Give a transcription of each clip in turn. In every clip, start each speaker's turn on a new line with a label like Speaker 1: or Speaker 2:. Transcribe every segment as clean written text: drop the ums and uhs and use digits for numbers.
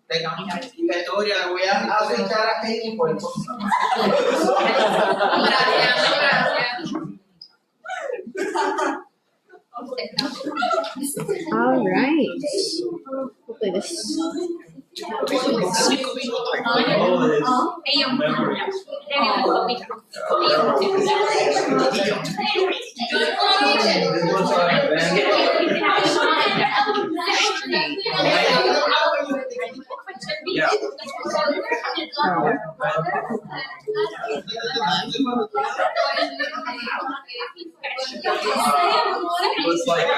Speaker 1: Victoria, la voy a aceitar aquí en Puerto.
Speaker 2: All right. Hopefully this.
Speaker 3: Looks like a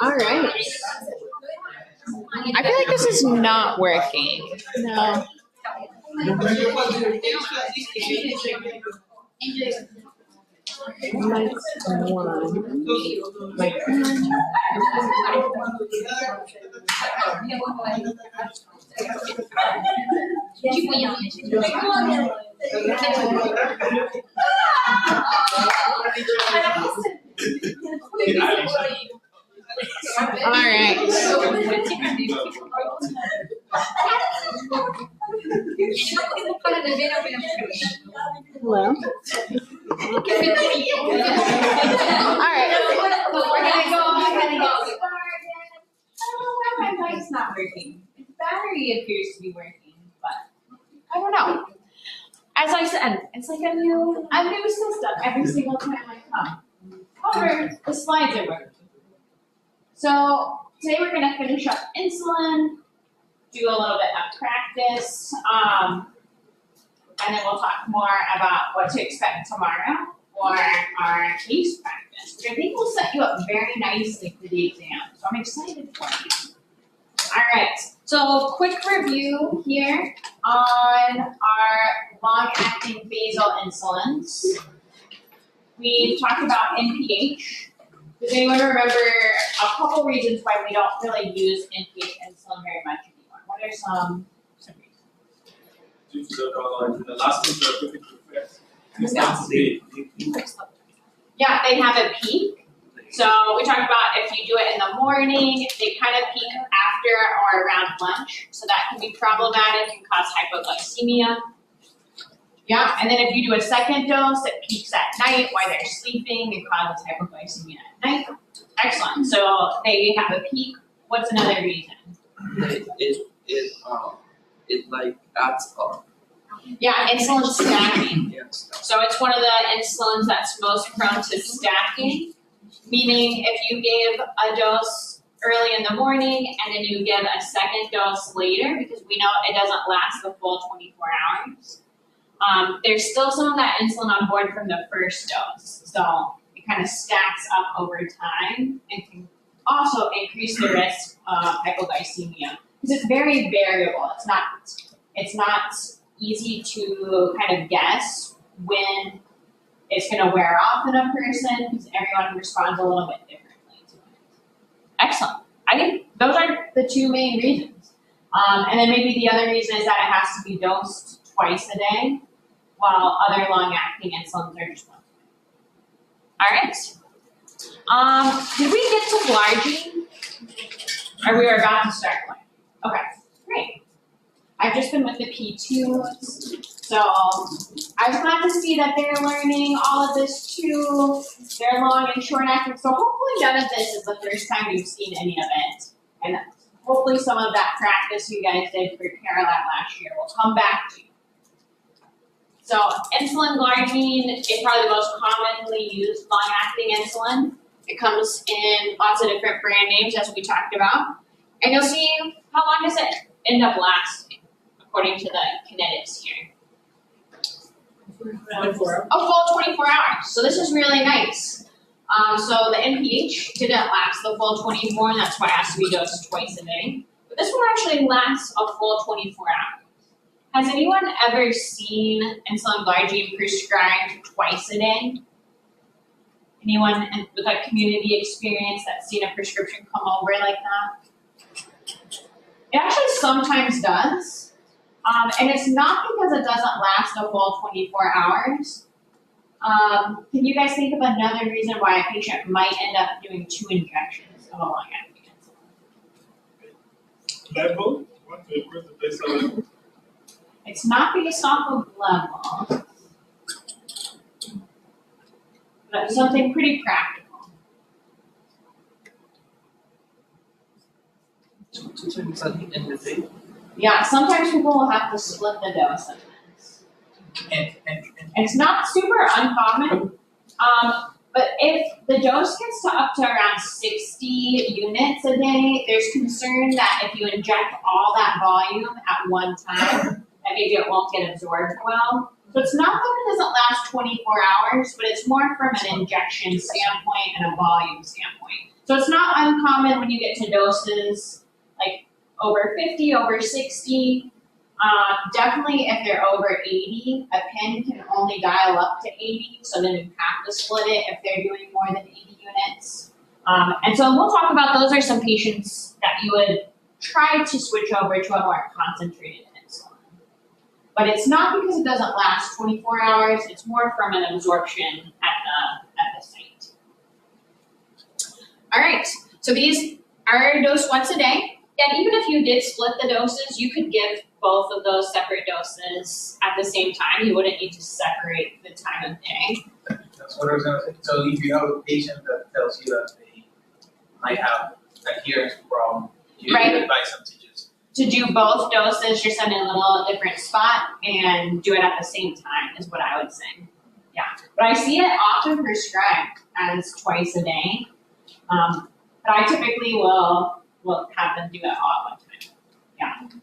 Speaker 2: All right. I feel like this is not working. No. Mic one. Mic All right. Hello. All right.
Speaker 4: We're gonna go ahead and get started. My mic's not working. Its battery appears to be working, but I don't know. As I said, it's like a new system every single time I come. However, the slides are working. So today we're gonna finish up insulin, do a little bit of practice, and then we'll talk more about what to expect tomorrow for our case practice, which I think will set you up very nicely for the exam. So I'm excited for you. All right, so quick review here on our long-acting basal insulins. We've talked about NPH. Does anyone remember a couple reasons why we don't really use NPH insulin very much anymore? What are some reasons?
Speaker 3: due to the lasting therapeutic effect.
Speaker 4: Yeah, they have a peak. So we talked about if you do it in the morning, they kind of peak after or around lunch. So that can be problematic and cause hypoglycemia. Yeah, and then if you do a second dose, it peaks at night while they're sleeping and causes hypoglycemia at night. Excellent. So they have a peak. What's another reason?
Speaker 5: It like adds up.
Speaker 4: Yeah, insulin stacking.
Speaker 5: Yes.
Speaker 4: So it's one of the insulins that's most prone to stacking, meaning if you give a dose early in the morning and then you give a second dose later, because we know it doesn't last the full 24 hours, there's still some of that insulin on board from the first dose. So it kind of stacks up over time and can also increase the risk of hypoglycemia. Because it's very variable. It's not easy to kind of guess when it's going to wear off in a person because everyone responds a little bit differently to it. Excellent. I think those are the two main reasons. And then maybe the other reason is that it has to be dosed twice a day, while other long-acting insulins are just once a day. All right. Did we get to glargine? Or we were about to start glargine? Okay, great. I've just been with the P2s, so I was glad to see that they're learning all of this too. They're long and short acting, so hopefully none of this is the first time you've seen any of it. And hopefully some of that practice you guys did for Paralab last year will come back to you. So insulin glargine is probably the most commonly used long-acting insulin. It comes in lots of different brand names as we talked about. And you'll see how long does it end up lasting according to the kinetics here. A full 24 hours. So this is really nice. So the NPH didn't last the full 24, and that's why it has to be dosed twice a day. But this one actually lasts a full 24 hours. Has anyone ever seen insulin glargine prescribed twice a day? Anyone with a community experience that's seen a prescription come over like that? It actually sometimes does. And it's not because it doesn't last a full 24 hours. Can you guys think of another reason why a patient might end up doing 2 injections of a long-acting insulin?
Speaker 3: Level, where's the base level?
Speaker 4: It's not based off of level, but it's something pretty practical.
Speaker 5: In the day.
Speaker 4: Yeah, sometimes people will have to split the dose of this.
Speaker 5: And
Speaker 4: And it's not super uncommon, but if the dose gets to up to around 60 units a day, there's concern that if you inject all that volume at one time, that maybe it won't get absorbed well. So it's not that it doesn't last 24 hours, but it's more from an injection standpoint and a volume standpoint. So it's not uncommon when you get to doses like over 50, over 60. Definitely if they're over 80, a pen can only dial up to 80, so then you have to split it if they're doing more than 80 units. And so we'll talk about those are some patients that you would try to switch over to a more concentrated insulin. But it's not because it doesn't last 24 hours, it's more from an absorption at the site. All right, so these are dosed once a day. And even if you did split the doses, you could give both of those separate doses at the same time. You wouldn't need to separate the time of day.
Speaker 1: That's what I was gonna say. So if you have a patient that tells you that they might have adherence problem, you
Speaker 4: Right.
Speaker 1: advise them to just.
Speaker 4: To do both doses, just in a little different spot and do it at the same time is what I would say. Yeah, but I see it often prescribed as twice a day. But I typically will have them do it all at one time. Yeah,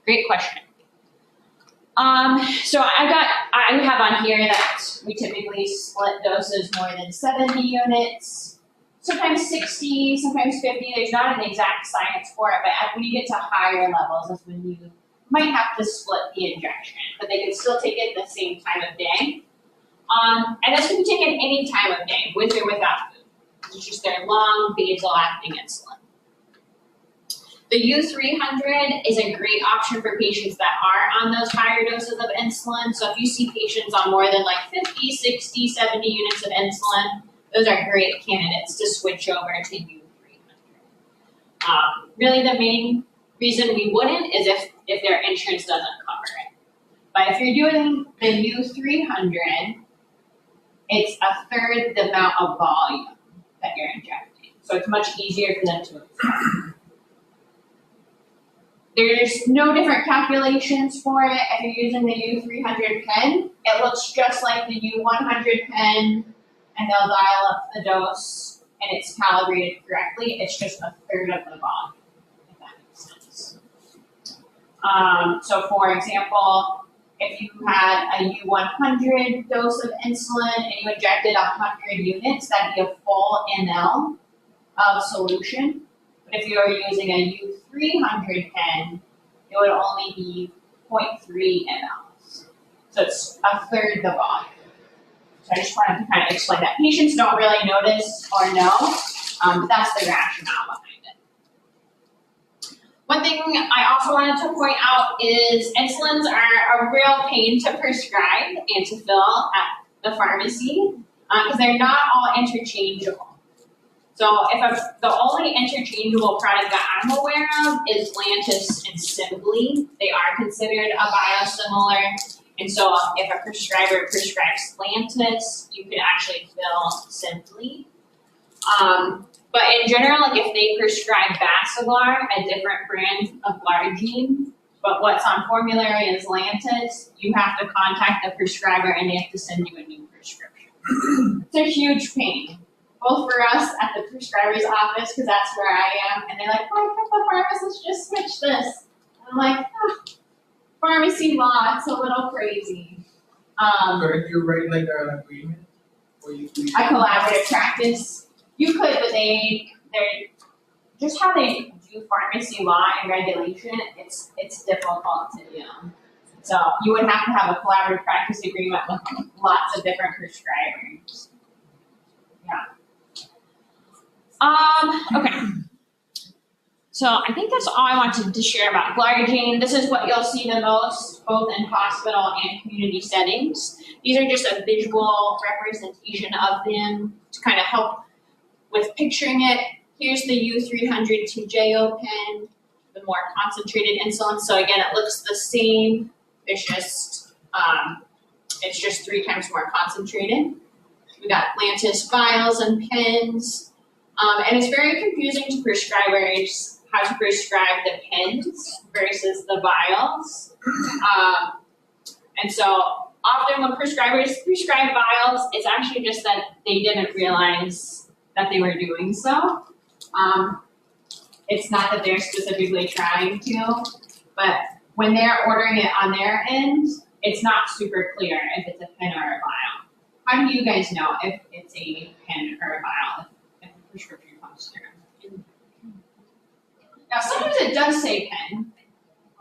Speaker 4: great question. So I have on here that we typically split doses more than 70 units, sometimes 60, sometimes 50. There's not an exact science for it, but when you get to higher levels, that's when you might have to split the injection, but they can still take it the same time of day. And this can be taken any time of day, with or without food. It's just their long basal-acting insulin. The U300 is a great option for patients that are on those higher doses of insulin. So if you see patients on more than like 50, 60, 70 units of insulin, those are great candidates to switch over to U300. Really the main reason we wouldn't is if their insurance doesn't cover it. But if you're doing the U300, it's a third the amount of volume that you're injecting. So it's much easier for them to absorb. There's no different calculations for it if you're using the U300 pen. It looks just like the U100 pen, and they'll dial up the dose, and it's calibrated correctly. It's just a third of the volume, if that makes sense. So for example, if you had a U100 dose of insulin and you injected 100 units, that'd be a full ml of solution. But if you are using a U300 pen, it would only be 0.3 mLs. So it's a third the volume. So I just wanted to kind of explain that. Patients don't really notice or know, but that's the rationale behind it. One thing I also wanted to point out is insulins are a real pain to prescribe and to fill at the pharmacy because they're not all interchangeable. So the only interchangeable product that I'm aware of is Lantus and Simply. They are considered a biosimilar. And so if a prescriber prescribes Lantus, you can actually fill Simply. But in general, like if they prescribe Basaglar, a different brand of Largine, but what's on formulary is Lantus, you have to contact the prescriber and they have to send you a new prescription. It's a huge pain. Both for us at the prescriber's office, because that's where I am, and they're like, why can't the pharmacist just switch this? And I'm like, pharmacy law, it's a little crazy.
Speaker 1: Couldn't you write like an agreement? Or you
Speaker 4: A collaborative practice, you could, but they're just how they do pharmacy law and regulation, it's difficult to do. So you would have to have a collaborative practice agreement with lots of different prescribers. Yeah. Okay. So I think that's all I wanted to share about glargine. This is what you'll see the most, both in hospital and community settings. These are just a visual representation of them to kind of help with picturing it. Here's the U300 2JO pen, the more concentrated insulin. So again, it looks the same. It's just 3 times more concentrated. We got Lantus vials and pens. And it's very confusing to prescribers how to prescribe the pens versus the vials. And so often when prescribers prescribe vials, it's actually just that they didn't realize that they were doing so. It's not that they're specifically trying to, but when they're ordering it on their end, it's not super clear if it's a pen or a vial. How do you guys know if it's a pen or a vial, if a prescription comes through? Now, sometimes it does say pen.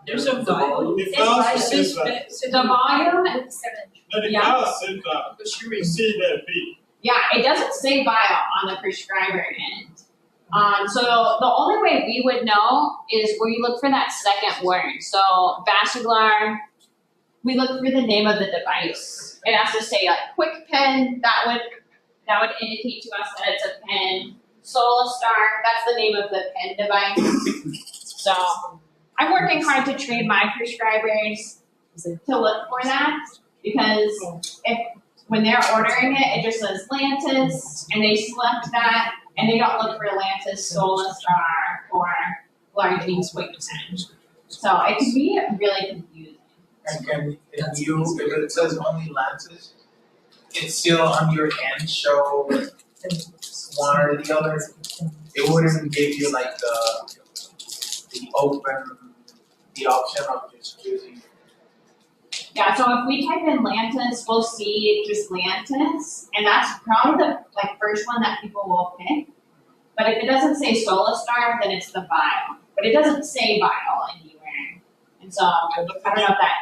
Speaker 5: There's a vial.
Speaker 6: It does say that.
Speaker 4: The volume,
Speaker 6: No, it
Speaker 4: Yeah.
Speaker 6: does say that. You see that B.
Speaker 4: yeah, it doesn't say vial on the prescriber end. So the only way we would know is where you look for that second word. So Basaglar, we look for the name of the device. It has to say like quick pen, that would indicate to us that it's a pen. Solastar, that's the name of the pen device. So I'm working hard to train my prescribers to look for that, because when they're ordering it, it just says Lantus, and they select that, and they don't look for Lantus, Solastar, or Glargine quick pen. So it can be really confusing.
Speaker 1: And if it says only Lantus, it's still on your end show one or the other. It wouldn't give you like the option of just choosing.
Speaker 4: Yeah, so if we type in Lantus, we'll see just Lantus, and that's probably the first one that people will pick. But if it doesn't say Solastar, then it's the vial. But it doesn't say vial anywhere. And so I don't know if that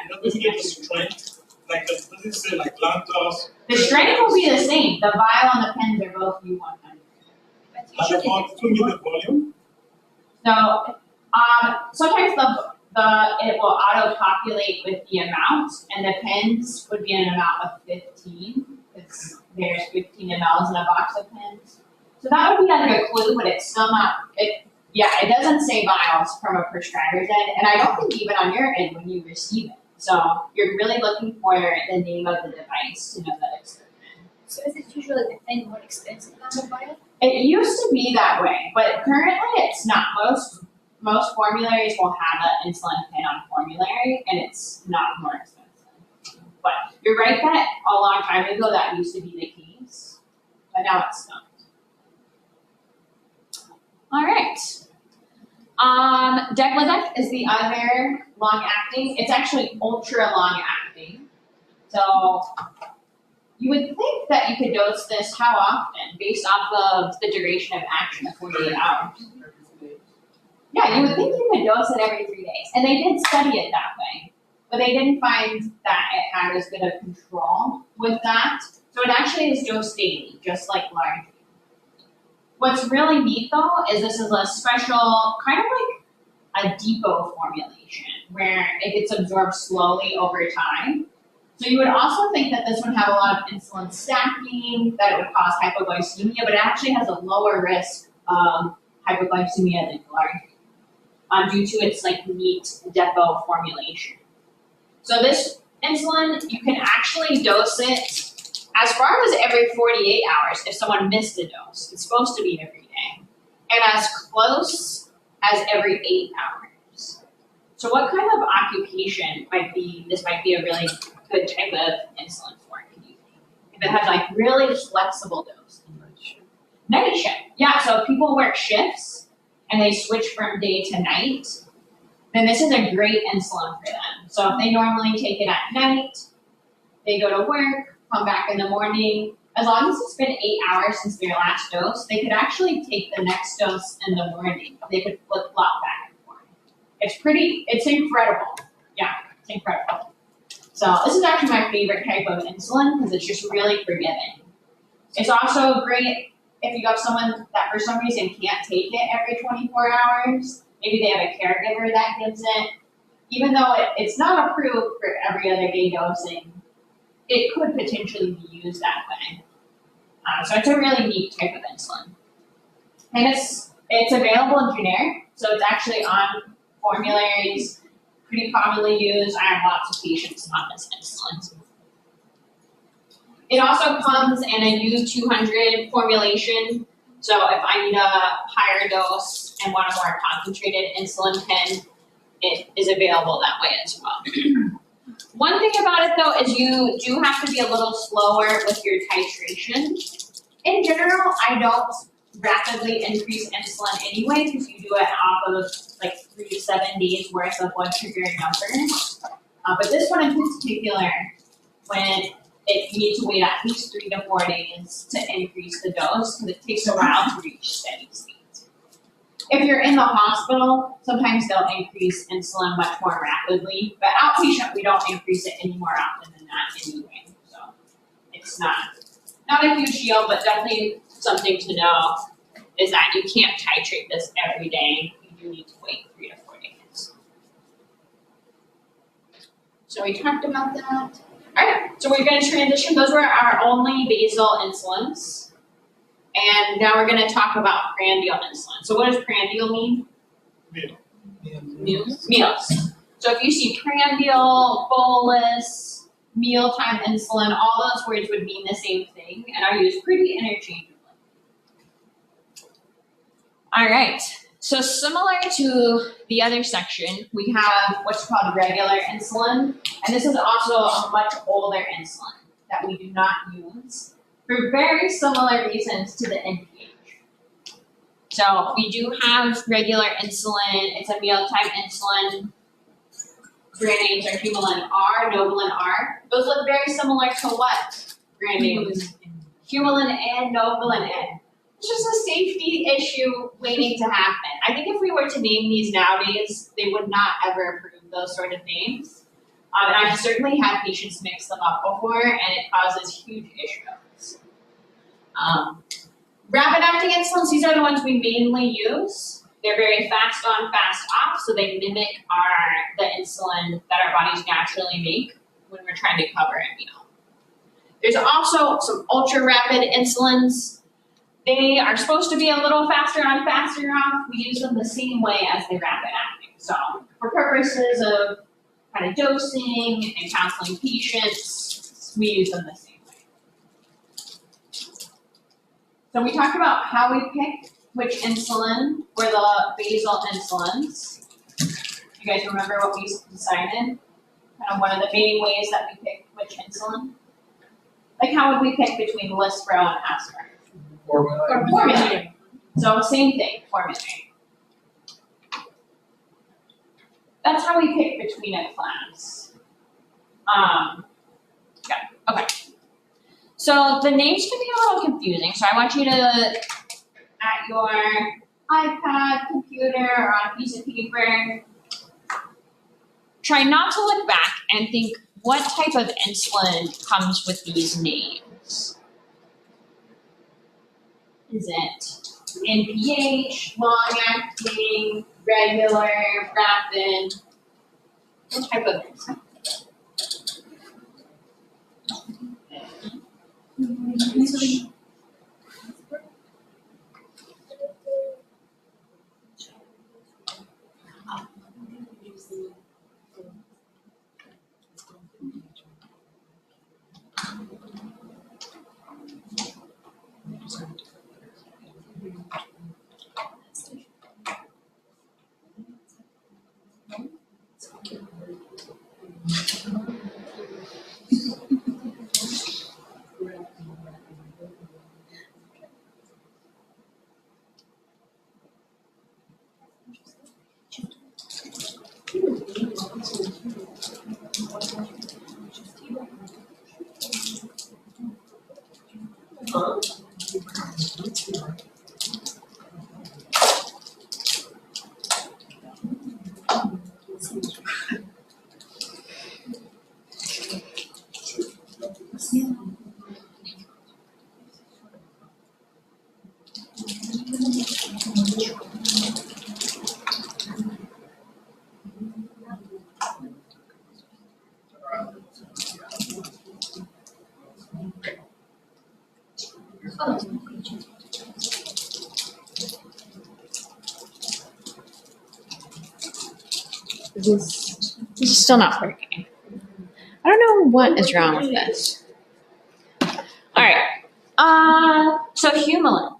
Speaker 6: It
Speaker 4: is
Speaker 6: doesn't give the strength. Like, does it say like Lantus?
Speaker 4: the strength will be the same. The vial and the pens are both U100.
Speaker 6: And the volume?
Speaker 4: So sometimes it will auto populate with the amount, and the pens would be an amount of 15, because there's 15 mLs in a box of pens. So that would be like a clue, but it's still not. It doesn't say vials from a prescriber's end, and I don't think even on your end when you receive it. So you're really looking for the name of the device to know that it's the pen.
Speaker 7: So is it usually the pen more expensive than the vial?
Speaker 4: It used to be that way, but currently it's not. Most formularies will have an insulin pen on formulary, and it's not more expensive. But you're right that a long time ago that used to be the case, but now it's not. All right. Degludec is the other long-acting. It's actually ultra long-acting. So you would think that you could dose this how often, based off of the duration of action of 48 hours. Yeah, you would think you could dose it every 3 days. And they did study it that way. But they didn't find that it had as good a control with that. So it actually is dosed daily, just like Glargine. What's really neat though is this is a special, kind of like a depot formulation, where it gets absorbed slowly over time. So you would also think that this would have a lot of insulin stacking, that it would cause hypoglycemia, but it actually has a lower risk of hypoglycemia than Glargine, due to its neat depot formulation. So this insulin, you can actually dose it as far as every 48 hours if someone missed a dose. It's supposed to be every day. And as close as every 8 hours. So what kind of occupation this might be a really good type of insulin for, can you think? If it had really flexible dose. Night shift. Yeah, so if people work shifts and they switch from day to night, then this is a great insulin for them. So if they normally take it at night, they go to work, come back in the morning, as long as it's been 8 hours since their last dose, they could actually take the next dose in the morning. They could flip-flop back and forth. It's incredible. Yeah, it's incredible. So this is actually my favorite type of insulin because it's just really forgiving. It's also great if you have someone that for some reason can't take it every 24 hours, maybe they have a caregiver that gives it. Even though it's not approved for every other day dosing, it could potentially be used that way. So it's a really neat type of insulin. And it's available in generic, so it's actually on formularies, pretty commonly used. I have lots of patients on this insulin. It also comes in a U200 formulation, so if I need a higher dose and want a more concentrated insulin pen, it is available that way as well. One thing about it though is you do have to be a little slower with your titration. In general, I don't rapidly increase insulin anyway because you do it off of like 3 to 7 days worth of blood sugar numbers. But this one in particular, when you need to wait at least 3 to 4 days to increase the dose because it takes a while to reach steady state. If you're in the hospital, sometimes they'll increase insulin much more rapidly, but outpatient, we don't increase it any more often than that anyway. So it's not a huge deal, but definitely something to know is that you can't titrate this every day. You do need to wait 3 to 4 days. So we talked about that. All right, so we're going to transition. Those were our only basal insulins. And now we're going to talk about prandial insulin. So what does prandial mean? Meals. So if you see prandial, bolus, mealtime insulin, all those words would mean the same thing and are used pretty interchangeably. All right, so similar to the other section, we have what's called regular insulin, and this is also a much older insulin that we do not use for very similar reasons to the NPH. So we do have regular insulin, it's a mealtime insulin. Brand names are Humulin R, Novolin R. Those look very similar to what brand names? Humulin N, Novolin N. It's just a safety issue waiting to happen. I think if we were to name these nowadays, they would not ever approve those sort of names. And I've certainly had patients mix them up before, and it causes huge issues. Rapid-acting insulins, these are the ones we mainly use. They're very fast on, fast off, so they mimic the insulin that our bodies naturally make when we're trying to cover a meal. There's also some ultra-rapid insulins. They are supposed to be a little faster on, faster off. We use them the same way as the rapid-acting. So for purposes of kind of dosing and counseling patients, we use them the same way. So we talked about how we pick which insulin were the basal insulins. You guys remember what we decided? Kind of one of the main ways that we pick which insulin? Like how would we pick between Lispro and Aspirin? Formulary. So same thing, formulary. That's how we pick between a class. Yeah, okay. So the names can be a little confusing. So I want you to, at your iPad, computer, or on a piece of paper, try not to look back and think what type of insulin comes with these names. Is it NPH, long-acting, regular, rapid? What type of insulin?
Speaker 2: This is still not working. I don't know what is wrong with this. All right.
Speaker 4: So Humulin.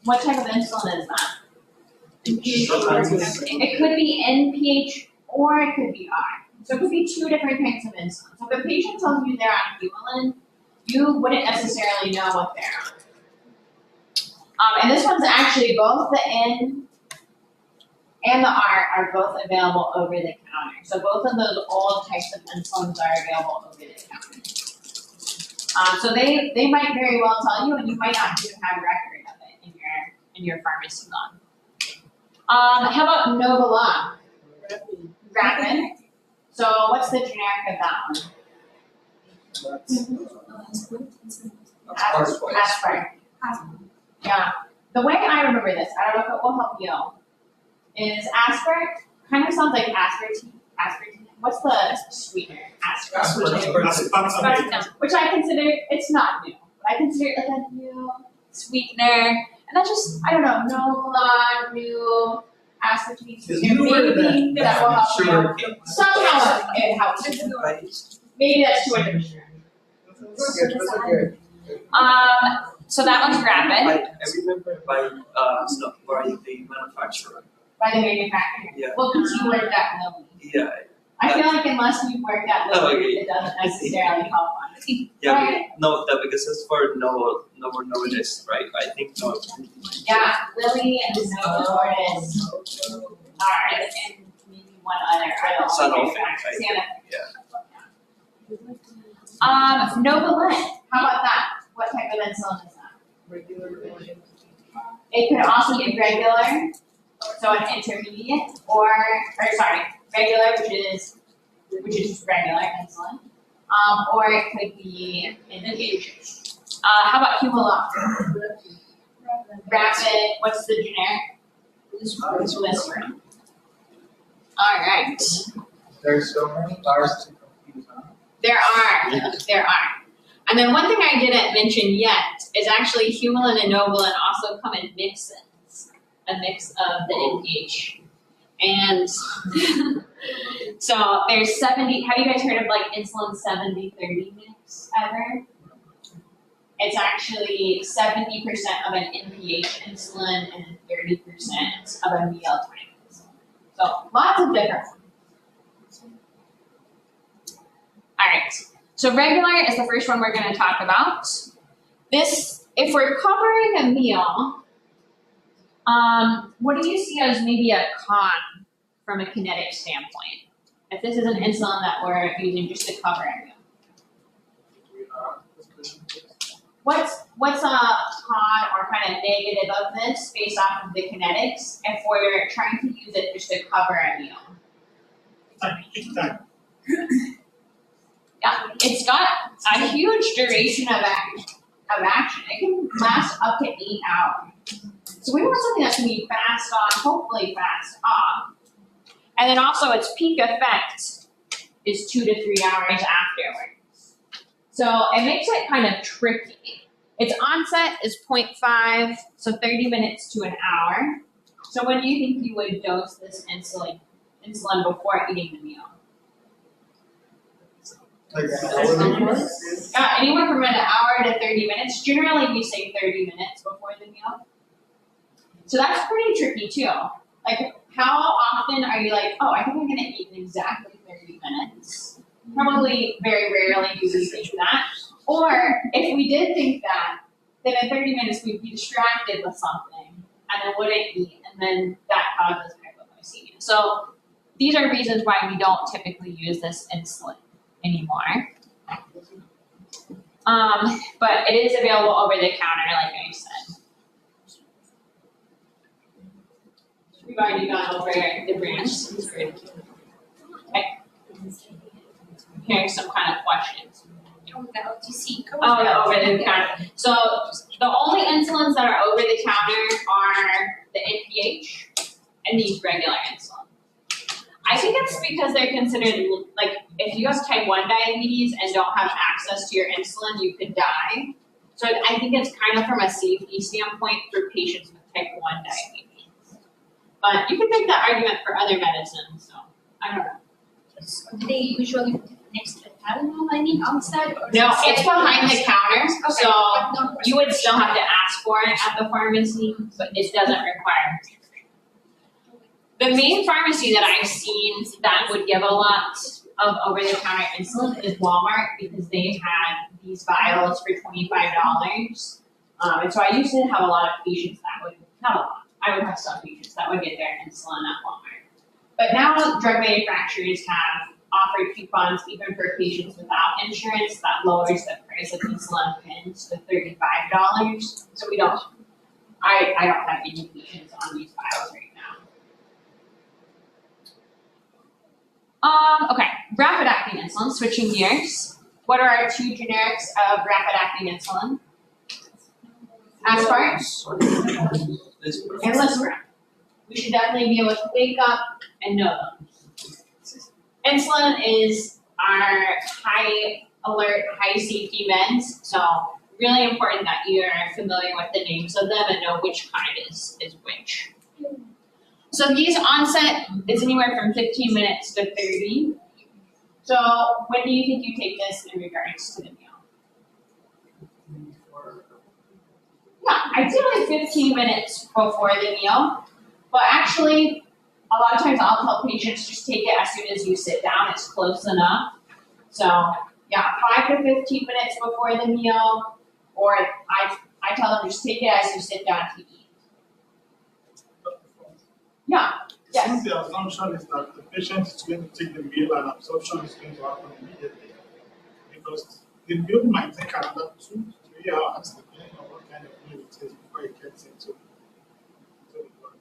Speaker 4: What type of insulin is that? It could be NPH or it could be R. So it could be two different types of insulin. So if a patient tells you they're on Humulin, you wouldn't necessarily know what they're on. And this one's actually both the N and the R are both available over the counter. So both of those old types of insulins are available over the counter. So they might very well tell you, and you might not even have a record of it in your pharmacy log. How about Novolog? Rapid. So what's the generic of that one? Aspirin. Yeah. The way I remember this, I don't know if it will help you, is aspirin kind of sounds like aspartame. What's the sweetener? Aspartame. Which I consider, it's not new. But I consider it like a new sweetener. And that's just, I don't know, Novolog, new aspartame sweetener. Maybe that will help you. Somehow it helps you. Maybe that's too much of a sure. So that one's rapid.
Speaker 5: I remember by the manufacturer.
Speaker 4: By the manufacturer.
Speaker 5: Yeah.
Speaker 4: Well, because you worked at Lilly.
Speaker 5: Yeah.
Speaker 4: I feel like unless you've worked at Lilly, it doesn't necessarily help on it.
Speaker 5: Yeah,
Speaker 4: Right?
Speaker 5: no, that because it's for Novo Nordisk, right? I think no.
Speaker 4: Yeah, Lilly and Novo Nordisk are, and maybe one other, are the only
Speaker 5: Sanofi,
Speaker 4: manufacturers.
Speaker 5: right?
Speaker 4: Sanofi. Novolent, how about that? What type of insulin is that? It could also be regular, so an intermediate, regular, which is just regular insulin, or it could be infusion. How about Humalog? Rapid, what's the generic? Lisprin. All right.
Speaker 1: There's so many bars to confuse on.
Speaker 4: There are. And then one thing I didn't mention yet is actually Humulin and Novolin also come in mixins, a mix of the NPH. And so there's 70, have you guys heard of like insulin 70-30 mix ever? It's actually 70% of an NPH insulin and 30% of a mealtime insulin. So lots of different ones. All right. So regular is the first one we're going to talk about. This, if we're covering a meal, what do you see as maybe a con from a kinetic standpoint? If this is an insulin that we're using just to cover a meal. What's a con or kind of negative of this based off of the kinetics if we're trying to use it just to cover a meal? Yeah, it's got a huge duration of action. It can last up to 8 hours. So we want something that's going to be fast on, hopefully fast off. And then also its peak effect is 2 to 3 hours afterwards. So it makes it kind of tricky. Its onset is 0.5, so 30 minutes to an hour. So when do you think you would dose this insulin before eating the meal? Anywhere from an hour to 30 minutes. Generally, we say 30 minutes before the meal. So that's pretty tricky too. Like, how often are you like, oh, I think I'm going to eat in exactly 30 minutes? Probably very rarely do we think that. Or if we did think that, then in 30 minutes we'd be distracted with something and then wouldn't eat, and then that causes hypoglycemia. So these are reasons why we don't typically use this insulin anymore. But it is available over the counter, like I said. We've already gone over the brands. Okay. Here's some kind of questions.
Speaker 7: Oh, the OTC.
Speaker 4: Oh, the over the counter. So the only insulins that are over the counter are the NPH and these regular insulin. I think it's because they're considered, like, if you have type 1 diabetes and don't have access to your insulin, you could die. So I think it's kind of from a safety standpoint for patients with type 1 diabetes. But you can make that argument for other medicines, so I don't know.
Speaker 7: Do they usually put next to the Tylenol, I mean, outside or?
Speaker 4: No, it's behind the counter,
Speaker 7: Okay,
Speaker 4: so
Speaker 7: but no
Speaker 4: you would still have to
Speaker 7: prescription.
Speaker 4: ask for it at the pharmacy, but it doesn't require a prescription. The main pharmacy that I've seen that would give a lot of over-the-counter insulin is Walmart, because they had these vials for $25. And so I used to have a lot of patients that would, not a lot, I would have some patients that would get their insulin at Walmart. But now drug manufacturers have offered coupons even for patients without insurance that lowers the price of insulin pens to $35. So we don't, I don't have any patients on these vials right now. Okay, rapid acting insulin, switching gears. What are our 2 generics of rapid acting insulin? Aspart and Lispro. We should definitely be able to wake up and know them. Insulin is our high alert, high safety meds, so really important that you're familiar with the names of them and know which kind is which. So these onset is anywhere from 15 minutes to 30. So when do you think you take this in regards to the meal? Yeah, ideally 15 minutes before the meal, but actually a lot of times I'll tell patients just take it as soon as you sit down, it's close enough. So yeah, 5 to 15 minutes before the meal, or I tell them just take it as you sit down to eat. Yeah, yes.
Speaker 6: Since the assumption is that the patient is going to take the meal and absorption is going to happen immediately, because the meal might take another 2 to 3 hours, depending on what kind of meal it is before it gets into the body.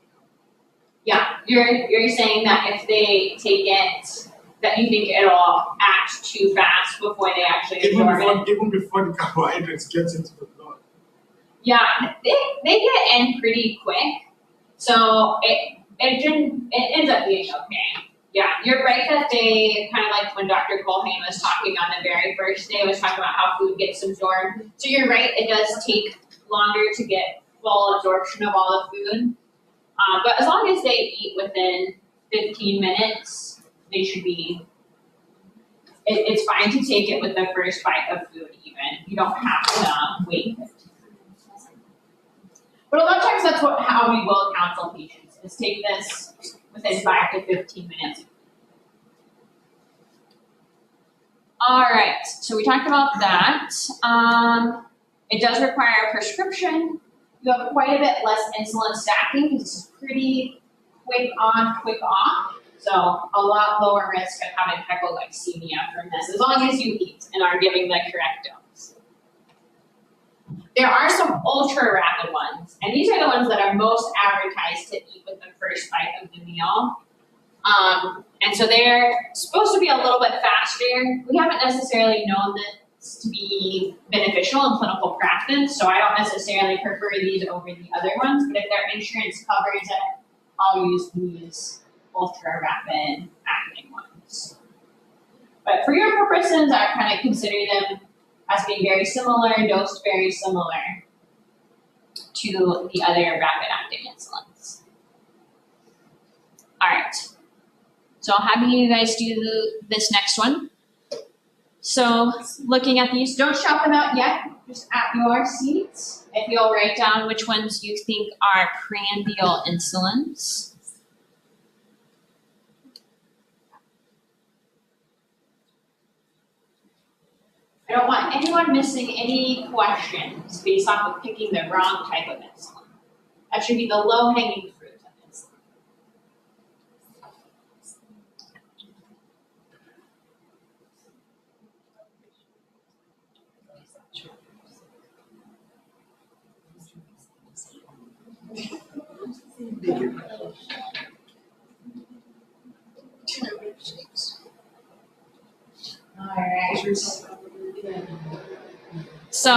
Speaker 4: Yeah, you're saying that if they take it, that you think it'll act too fast before they actually absorb it?
Speaker 6: Even before the carbohydrates get into the blood.
Speaker 4: Yeah, they get in pretty quick, so it ends up being okay. Yeah, you're right that they kind of like when Dr. Colhane was talking on the very first day, was talking about how food gets absorbed. So you're right, it does take longer to get full absorption of all the food. But as long as they eat within 15 minutes, they should be, it's fine to take it with the first bite of food even. You don't have to wait 15 minutes. But a lot of times that's how we will counsel patients, is take this within 5 to 15 minutes. All right, so we talked about that. It does require a prescription. You have quite a bit less insulin stacking because it's pretty quick on, quick off. So a lot lower risk of having hypoglycemia from this, as long as you eat and are giving the correct dose. There are some ultra rapid ones, and these are the ones that are most advertised to eat with the first bite of the meal. And so they're supposed to be a little bit faster. We haven't necessarily known this to be beneficial in clinical practice, so I don't necessarily prefer these over the other ones, but if their insurance covers it, I'll use these ultra rapid acting ones. But for your purposes, I kind of consider them as being very similar, dosed very similar to the other rapid acting insulins. All right. So I'll have you guys do this next one. So looking at these, don't shout them out yet, just at your seats. If you'll write down which ones you think are prandial insulins. I don't want anyone missing any questions based off of picking the wrong type of insulin. That should be the low-hanging fruit of insulin. All right. So,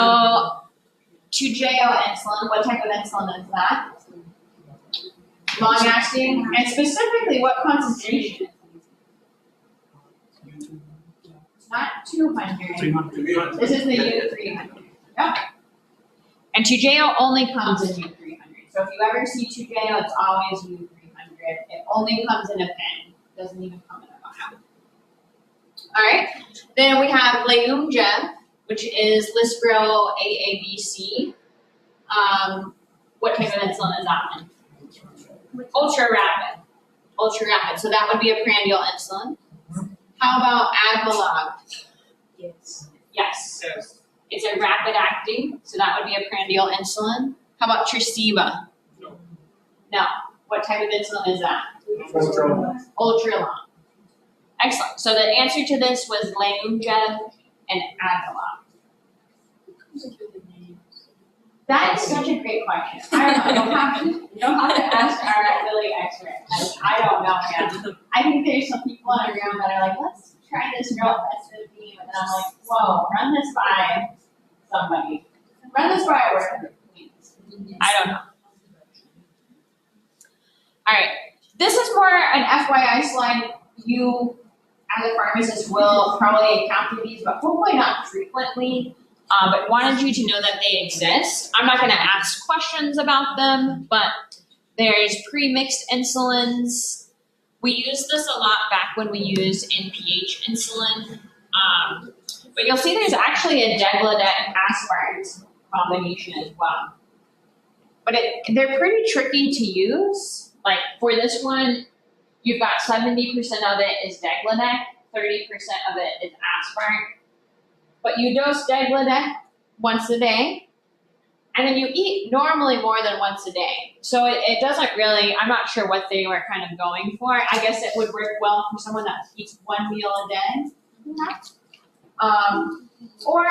Speaker 4: 2JO insulin, what type of insulin is that? Long acting, and specifically what concentration? Not 200.
Speaker 6: 300.
Speaker 4: This is the U300. Yep. And Toujeo only comes in U300. So if you ever see Toujeo, it's always U300. It only comes in a pen. It doesn't even come in a vial. All right. Then we have Leumjev, which is Lispro AABC. What type of insulin is that one? Ultra rapid. Ultra rapid. So that would be a prandial insulin. How about Admelog?
Speaker 7: Yes.
Speaker 4: Yes. It's a rapid acting, so that would be a prandial insulin. How about Tresiba?
Speaker 3: No.
Speaker 4: No. What type of insulin is that? Ultra long. Excellent. So the answer to this was Leumjev and Admelog. That is such a great question. I don't know. You don't have to ask our Lily expert. I don't know, man. I think there's some people in the room that are like, let's try this real fast theme, and I'm like, whoa, run this by somebody. Run this by a worker, please. I don't know. All right. This is more an FYI slide. You, as a pharmacist, will probably encounter these, but hopefully not frequently. But wanted you to know that they exist. I'm not going to ask questions about them, but there's pre-mixed insulins. We used this a lot back when we used NPH insulin. But you'll see there's actually a degludec aspart combination as well. But they're pretty tricky to use. Like for this one, you've got 70% of it is degludec, 30% of it is aspart. But you dose degludec once a day, and then you eat normally more than once a day. So it doesn't really, I'm not sure what they were kind of going for. I guess it would work well for someone that eats one meal a day. Or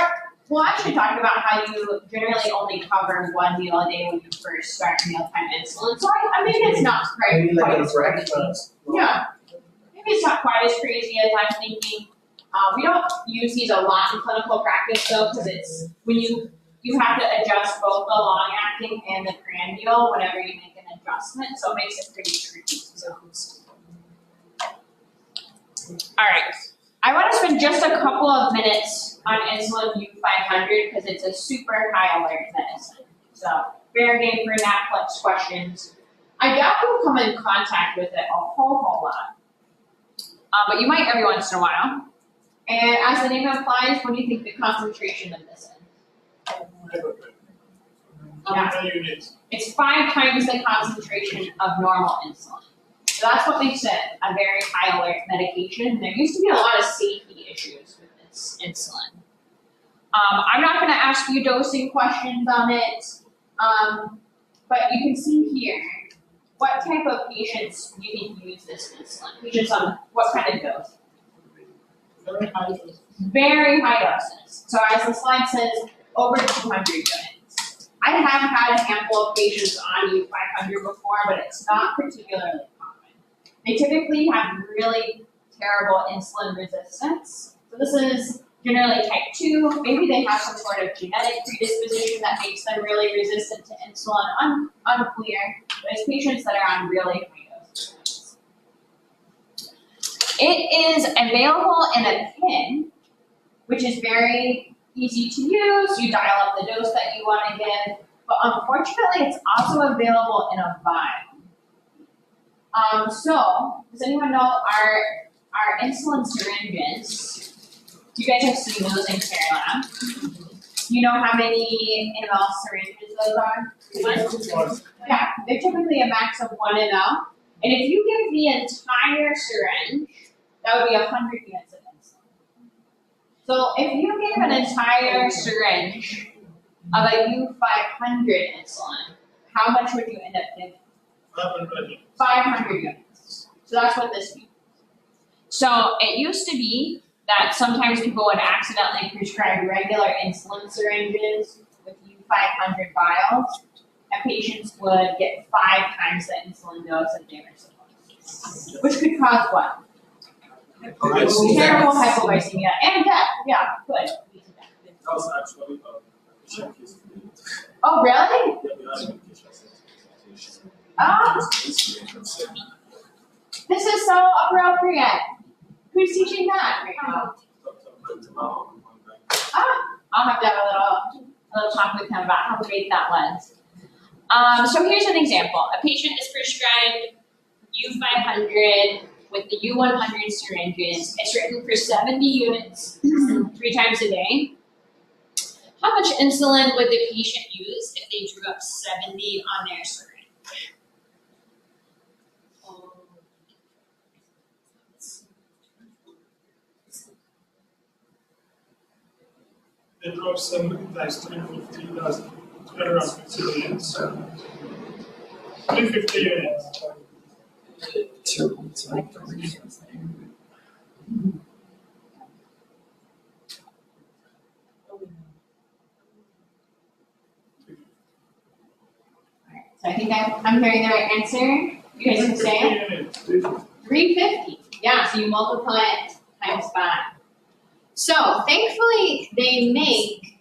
Speaker 4: we'll actually talk about how you generally only cover one meal a day when you first start mealtime insulin. So I mean, it's not quite
Speaker 1: Maybe like a
Speaker 4: as crazy.
Speaker 1: breakfast.
Speaker 4: Yeah, maybe it's not quite as crazy as I'm thinking. We don't use these a lot in clinical practice though, because it's when you have to adjust both the long acting and the prandial whenever you make an adjustment, so it makes it pretty tricky to use. All right, I want to spend just a couple of minutes on insulin U500 because it's a super high alert medicine. So fair game for NAPLEX questions. I doubt you'll come in contact with it a whole lot, but you might every once in a while. And as the name implies, what do you think the concentration of this is?
Speaker 6: How many units?
Speaker 4: It's 5 times the concentration of normal insulin. So that's what makes it a very high alert medication. There used to be a lot of safety issues with this insulin. I'm not going to ask you dosing questions on it, but you can see here, what type of patients do you think use this insulin? Patients on what kind of dose?
Speaker 6: Very high dose.
Speaker 4: Very high doses. So as the slide says, over 200 units. I have had a handful of patients on U500 before, but it's not particularly common. They typically have really terrible insulin resistance. So this is generally type 2. Maybe they have some sort of genetic predisposition that makes them really resistant to insulin. Unclear. But it's patients that are on really high doses. It is available in a pen, which is very easy to use. You dial up the dose that you want to give, but unfortunately, it's also available in a vial. So, does anyone know our insulin syringes? You guys have seen those in CareLab. You know how many ml syringes those are? Yeah, they're typically a max of 1 ml. And if you give the entire syringe, that would be 100 units of insulin. So if you give an entire syringe of a U500 insulin, how much would you end up giving?
Speaker 6: 500.
Speaker 4: 500 units. So that's what this means. So it used to be that sometimes people would accidentally prescribe regular insulin syringes with U500 vials, and patients would get 5 times the insulin dose that they were supposed to, which could cause what? Terrible hypoglycemia and death. Yeah, could lead to death.
Speaker 3: That was actually a patient case.
Speaker 4: Oh, really?
Speaker 3: Yeah, we had a medication sensitization.
Speaker 4: This is so appropriate. Who's teaching that right now? I'll have to have a little talk with him about how great that was. So here's an example. A patient is prescribed U500 with the U100 syringes. It's written for 70 units 3 times a day. How much insulin would the patient use if they drew up 70 on their syringe?
Speaker 6: They drop 7 times 350, that's 250 units. 350 units.
Speaker 4: So I think I'm hearing the right answer. You guys can say it.
Speaker 6: 350 units.
Speaker 4: 350. Yeah, so you multiply it times 5. So thankfully they make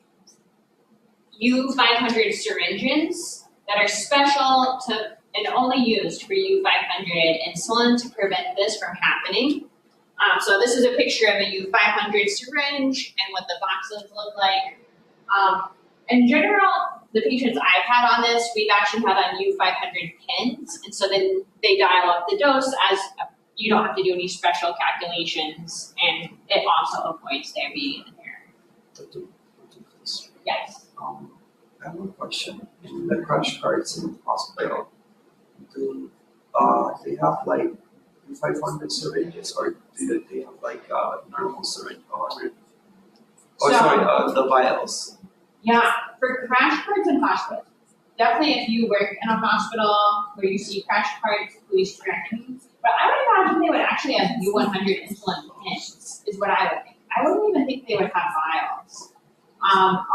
Speaker 4: U500 syringes that are special to and only used for U500 insulin to prevent this from happening. So this is a picture of a U500 syringe and what the boxes look like. In general, the patients I've had on this, we've actually had on U500 pens, and so then they dial up the dose as you don't have to do any special calculations, and it also avoids there being an error. Yes.
Speaker 8: I have a question. In the crash cards in hospital, do they have like 500 syringes, or do they have like normal syringe 100? Oh,
Speaker 4: So-
Speaker 8: sorry, the vials.
Speaker 4: Yeah, for crash carts in hospitals, definitely if you work in a hospital where you see crash carts, please direct me. But I would imagine they would actually have U100 insulin pens, is what I would think. I wouldn't even think they would have vials. A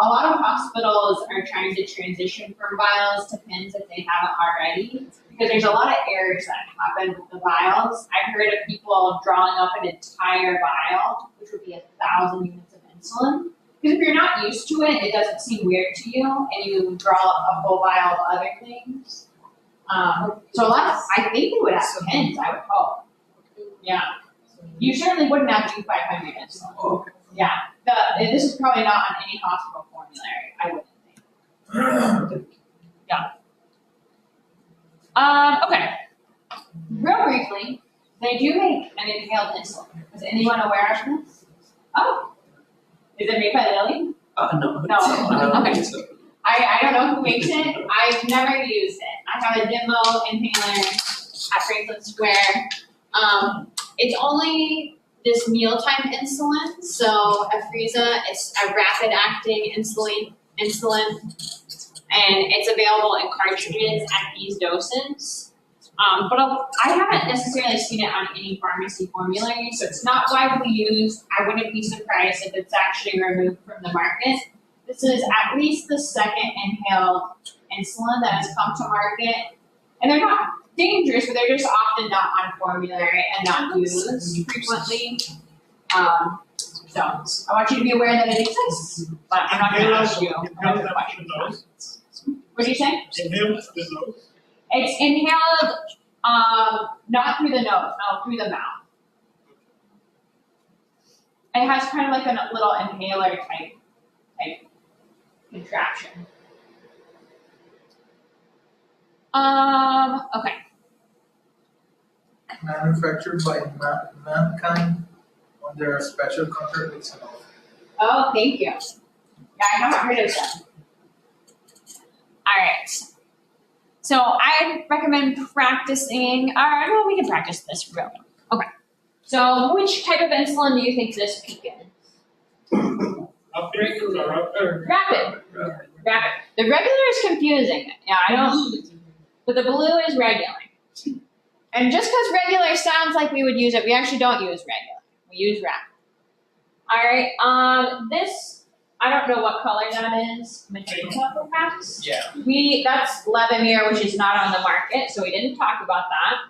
Speaker 4: lot of hospitals are trying to transition from vials to pens if they haven't already, because there's a lot of errors that happen with the vials. I've heard of people drawing up an entire vial, which would be 1,000 units of insulin. Because if you're not used to it, it doesn't seem weird to you, and you draw up a whole vial of other things. So a lot of, I think they would have pens, I would hope. Yeah. You certainly wouldn't have U500 insulin.
Speaker 8: Oh, okay.
Speaker 4: Yeah. This is probably not on any hospital formulary, I wouldn't think. Okay. Real briefly, they do make an inhaled insulin. Is anyone aware of this? Oh. Is it made by Lilly?
Speaker 8: No.
Speaker 4: No.
Speaker 8: I don't
Speaker 4: Okay.
Speaker 8: think so.
Speaker 4: I don't know who makes it. I've never used it. I have a Demo inhaler at Franklin Square. It's only this mealtime insulin. So Afrezza, it's a rapid acting insulin, and it's available in cartridges at these doses. But I haven't necessarily seen it on any pharmacy formulary, so it's not widely used. I wouldn't be surprised if it's actually removed from the market. This is at least the second inhaled insulin that has come to market. And they're not dangerous, but they're just often not on formulary and not used frequently. So I want you to be aware that it exists, but I'm not going to ask you another question. What did you say?
Speaker 6: Inhaled through the nose.
Speaker 4: It's inhaled, not through the nose, no, through the mouth. It has kind of like a little inhaler type contraption. Okay.
Speaker 1: Manufactured by Mankind under a special contract with Sanofi.
Speaker 4: Oh, thank you. Yeah, I haven't heard of them. All right. So I recommend practicing. Well, we can practice this real quick. Okay. So which type of insulin do you think this peak is? Rapid. The regular is confusing. Yeah, I don't. But the blue is regular. And just because regular sounds like we would use it, we actually don't use regular. We use rapid. All right. This, I don't know what color that is. Magenta, perhaps.
Speaker 1: Yeah.
Speaker 4: That's Levemir, which is not on the market, so we didn't talk about that.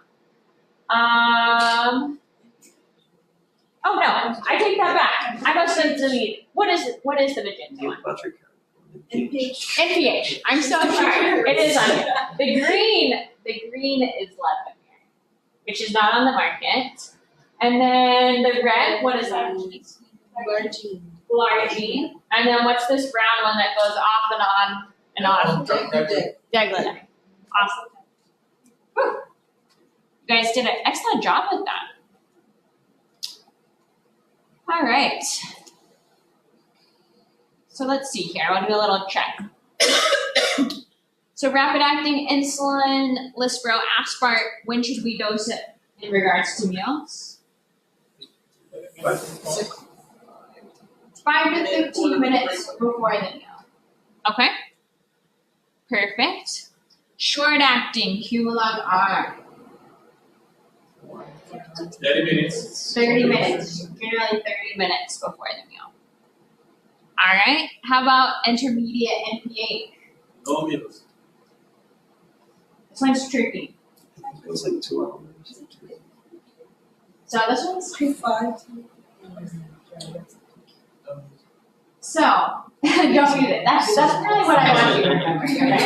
Speaker 4: Oh no, I take that back. I must have deleted. What is the magenta one? NPH. I'm so sorry. It is on here. The green is Levemir, which is not on the market. And then the red, what is that? Glargine. And then what's this brown one that goes off and on and on? Degludec. Awesome. Whew. You guys did an excellent job with that. All right. So let's see here. I want to do a little check. So rapid acting insulin, Lispro, Aspart, when should we dose it in regards to meals? 5 to 15 minutes before the meal. Okay. Perfect. Short acting, Humalog R.
Speaker 3: 30 minutes.
Speaker 4: 30 minutes. Generally 30 minutes before the meal. All right. How about intermediate NPH?
Speaker 3: No meals.
Speaker 4: This one's tricky.
Speaker 8: It was like 2 hours.
Speaker 4: So this one's tricky.
Speaker 9: 5.
Speaker 4: So, don't use it. That's really what I want you to remember. Okay?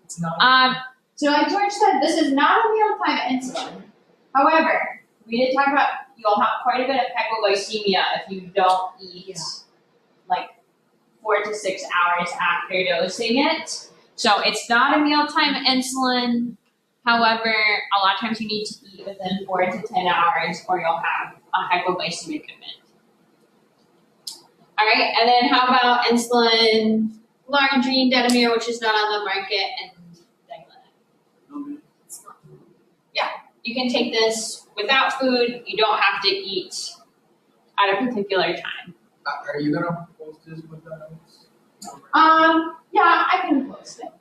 Speaker 1: It's not.
Speaker 4: So like George said, this is not a mealtime insulin. However, we did talk about you'll have quite a bit of hypoglycemia if you don't eat like 4 to 6 hours after dosing it. So it's not a mealtime insulin. However, a lot of times you need to eat within 4 to 10 hours or you'll have a hypoglycemic event. All right, and then how about insulin, Glargine, Detamir, which is not on the market, and Degludec.
Speaker 3: No meals.
Speaker 4: You can take this without food. You don't have to eat at a particular time.
Speaker 1: Are you gonna post this with us?
Speaker 4: Yeah, I can post it.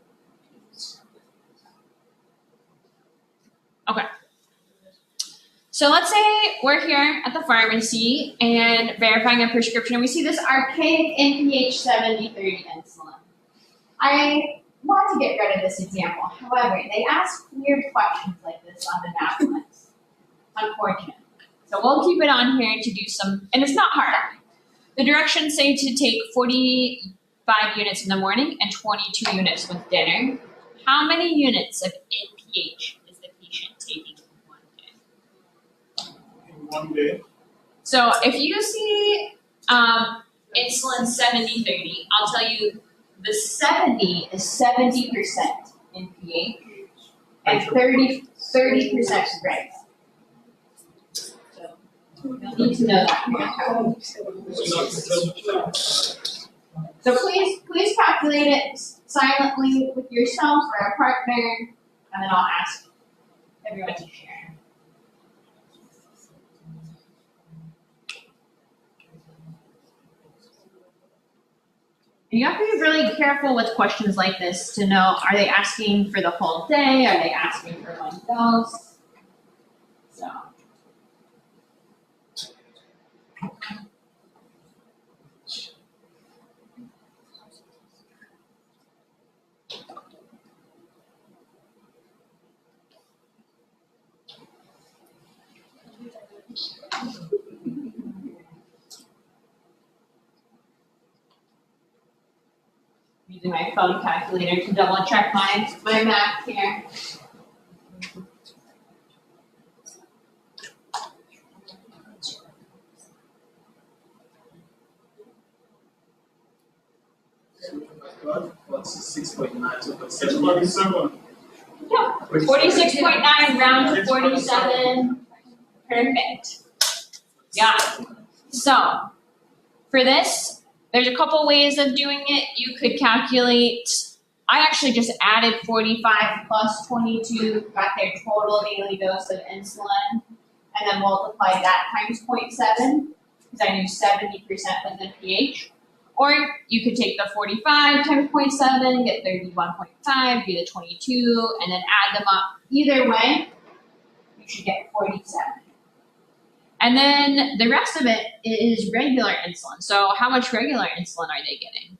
Speaker 4: Okay. So let's say we're here at the pharmacy and verifying a prescription, and we see this archaic NPH 7030 insulin. I want to get rid of this example. However, they ask weird questions like this on the naplets. Unfortunate. So we'll keep it on here to do some, and it's not hard. The directions say to take 45 units in the morning and 22 units with dinner. How many units of NPH is the patient taking in one day?
Speaker 6: In one day.
Speaker 4: So if you see insulin 7030, I'll tell you the 70 is 70% NPH and 30% regular. So you'll need to know that. So please calculate it silently with yourself or a partner, and then I'll ask everyone to share. And you have to be really careful with questions like this to know, are they asking for the whole day? Are they asking for one dose? So. Using my phone calculator to double check my math here.
Speaker 1: What's 6.9, 2.7?
Speaker 6: 47.
Speaker 4: Yeah, 46.9 round to 47. Perfect. Yeah. So for this, there's a couple ways of doing it. You could calculate, I actually just added 45 plus 22, got their total daily dose of insulin, and then multiplied that times 0.7, because I knew 70% was NPH. Or you could take the 45 times 0.7, get 31.5, do the 22, and then add them up. Either way, you should get 47. And then the rest of it is regular insulin. So how much regular insulin are they getting?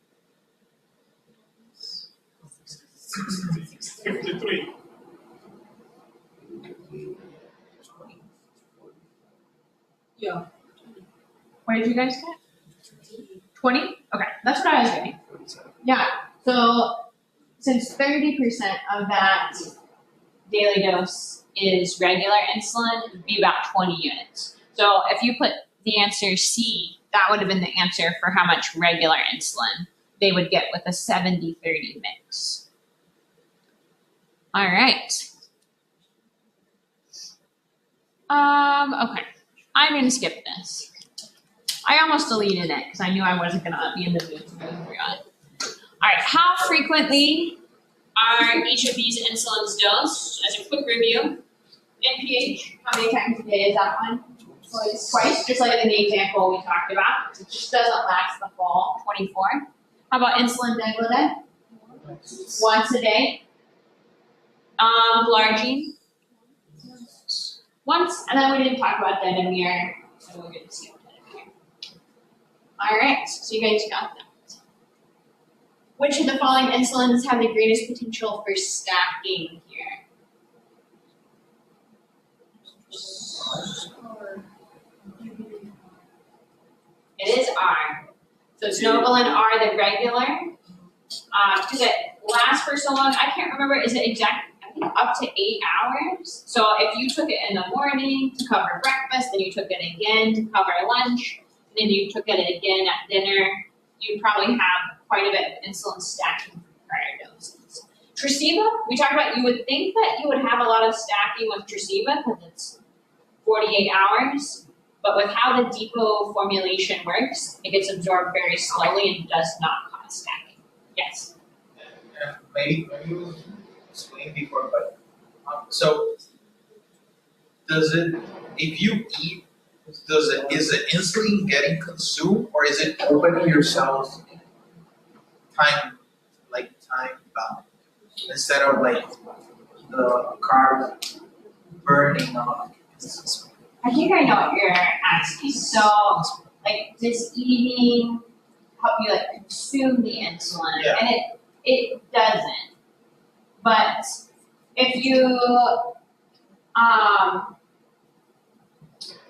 Speaker 6: 53.
Speaker 9: Yeah.
Speaker 4: What did you guys get? 20? Okay, that's what I was getting. Yeah, so since 30% of that daily dose is regular insulin, it would be about 20 units. So if you put the answer C,
Speaker 2: that would have been the answer for how much regular insulin they would get with a 70-30 mix. All right. Okay. I'm gonna skip this. I almost deleted it because I knew I wasn't gonna be in the mood to go through it. All right. How frequently are each of these insulins dosed? As a quick review, NPH, how many times a day is that one? Twice, just like in the example we talked about. It just doesn't last the full 24. How about insulin degludec? Once a day. Glargine? Once, and then we didn't talk about denomir, so we're gonna skip denomir. All right, so you guys got that. Which of the following insulins have the greatest potential for stacking here? It is R. So it's Novolin R, the regular. Because it lasts for so long, I can't remember, is it exact? I think up to 8 hours. So if you took it in the morning to cover breakfast, then you took it again to cover lunch, and then you took it again at dinner, you'd probably have quite a bit of insulin stacking from prior doses. Tresiba, we talked about, you would think that you would have a lot of stacking with Tresiba because it's 48 hours. But with how the depot formulation works, it gets absorbed very slowly and does not cause stacking. Yes?
Speaker 1: Yeah, maybe you explained before, but so does it, if you eat, is the insulin getting consumed or is it opening your cells time bound instead of like the carb burning off?
Speaker 4: I think I know what you're asking. So, like, does eating help you like consume the insulin?
Speaker 1: Yeah.
Speaker 4: And it doesn't. But if you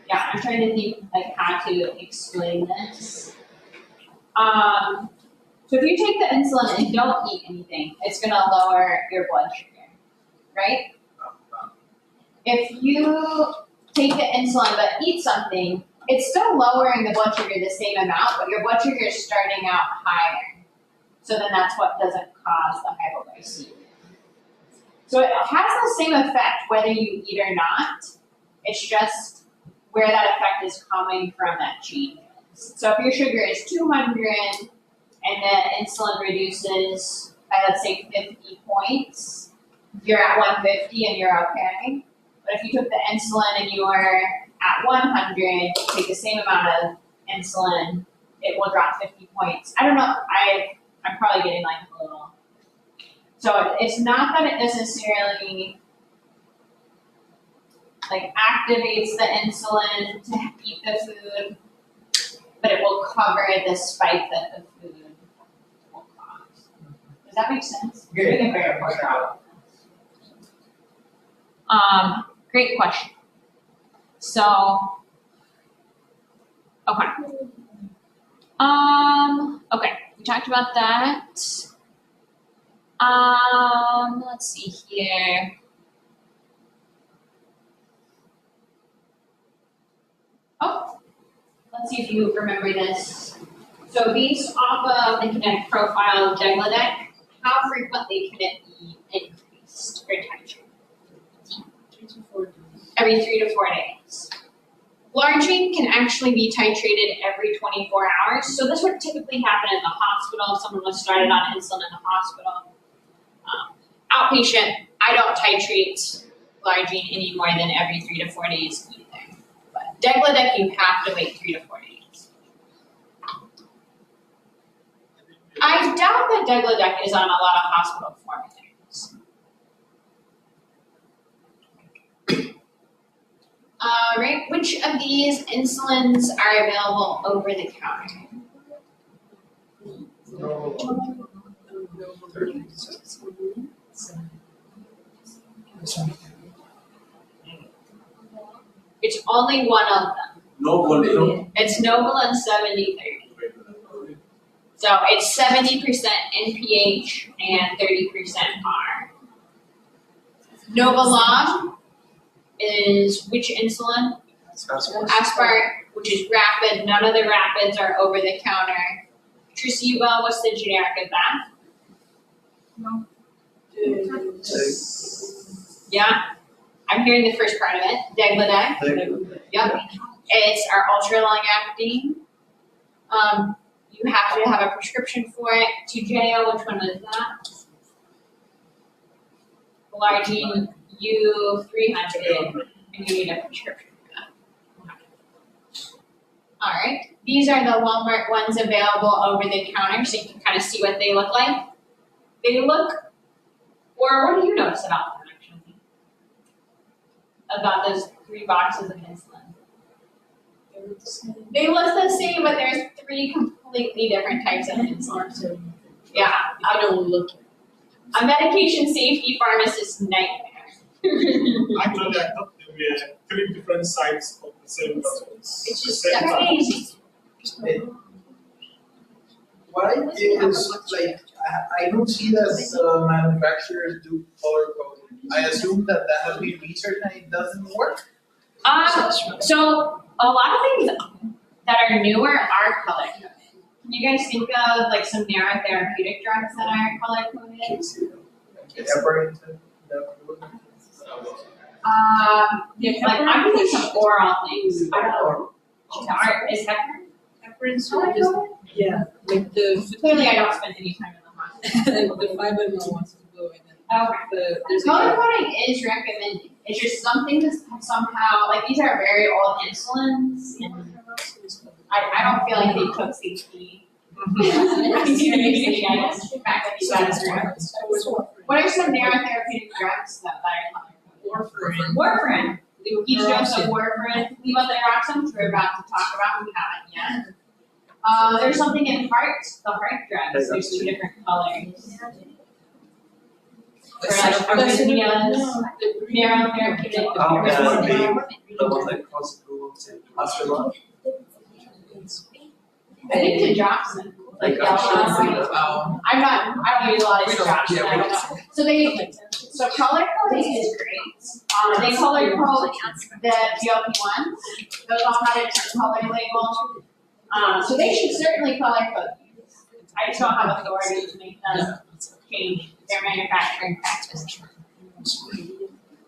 Speaker 4: yeah, I'm trying to think like how to explain this. So if you take the insulin and don't eat anything, it's gonna lower your blood sugar, right? If you take the insulin but eat something, it's still lowering the blood sugar the same amount, but your blood sugar is starting out higher. So then that's what doesn't cause the hypoglycemia. So it has the same effect whether you eat or not. It's just where that effect is coming from that changes. So if your sugar is 200 and the insulin reduces by let's say 50 points, you're at 150 and you're okay. But if you took the insulin and you are at 100, take the same amount of insulin, it will drop 50 points. I don't know, I'm probably getting like a little. So it's not that it necessarily like activates the insulin to eat the food, but it will cover the spike that the food will cause. Does that make sense?
Speaker 1: Yeah.
Speaker 4: We can figure it out. Great question. So, okay. Okay, we talked about that. Let's see here. Oh, let's see if you remember this. So based off of the kinetic profile of degludec, how frequently can it be increased or titrated? Every 3 to 4 days. Glargine can actually be titrated every 24 hours. So this would typically happen in the hospital if someone was started on insulin in the hospital. Outpatient, I don't titrate glargine any more than every 3 to 4 days either. But degludec, you have to wait 3 to 4 days. I doubt that degludec is on a lot of hospital formularies. Right, which of these insulins are available over the counter? It's only one of them.
Speaker 3: Novolin.
Speaker 4: It's Novolin 70-30. So it's 70% NPH and 30% R. Novolog is which insulin? Aspart
Speaker 2: which is rapid. None of the rapids are over the counter. Tresiba, what's the generic of that? Yeah, I'm hearing the first part of it. Degludec. Yep. It's our ultra long acting. You have to have a prescription for it. Toujeo, which one was that? Glargine U300, and you need a prescription for that. Alright, these are the Walmart ones available over the counter, so you can kind of see what they look like. They look, or what do you notice about them actually? About those 3 boxes of insulin? They look the same, but there's 3 completely different types of insulin. Yeah,
Speaker 9: I don't look.
Speaker 2: a medication safety pharmacist nightmare.
Speaker 6: Actually, I thought there were 3 different sides of the same document.
Speaker 2: It's just
Speaker 6: The same
Speaker 2: crazy.
Speaker 1: Why is like I don't see that manufacturers do color coding. I assume that has been researched and it doesn't work.
Speaker 2: So a lot of things that are newer are color coded. Can you guys think of like some narrow therapeutic drugs that are color coded?
Speaker 1: Heparin,
Speaker 2: Like I'm thinking some oral things. I don't know. Is heparin?
Speaker 9: Heparin's
Speaker 2: color
Speaker 9: just,
Speaker 2: coded?
Speaker 9: yeah, like the
Speaker 2: Clearly, I don't spend any time in the hospital.
Speaker 9: the 5 ml wants to go in. And
Speaker 2: Okay.
Speaker 9: there's
Speaker 2: Color
Speaker 9: a
Speaker 2: coding is recommended. It's just something to somehow, like these are very old insulins, and I don't feel like they took safety. Seriously, I guess the fact that these guys are. What are some narrow therapeutic drugs that are color coded? Warfarin. Each dose of warfarin, levothyroxine, which we're about to talk about, we haven't yet. There's something in heart, the heart drugs, there's 2 different colors. For like arrhythmias, narrow therapeutic.
Speaker 8: That would be the one that costs Astrolon.
Speaker 2: I think digoxin, like
Speaker 8: Digoxin.
Speaker 2: I don't use a lot of digoxin, I don't know. So color coding is great. They color code the GLP-1s, those all have a different color label. So they should certainly color code these. I just don't have authority to make them change their manufacturing practice.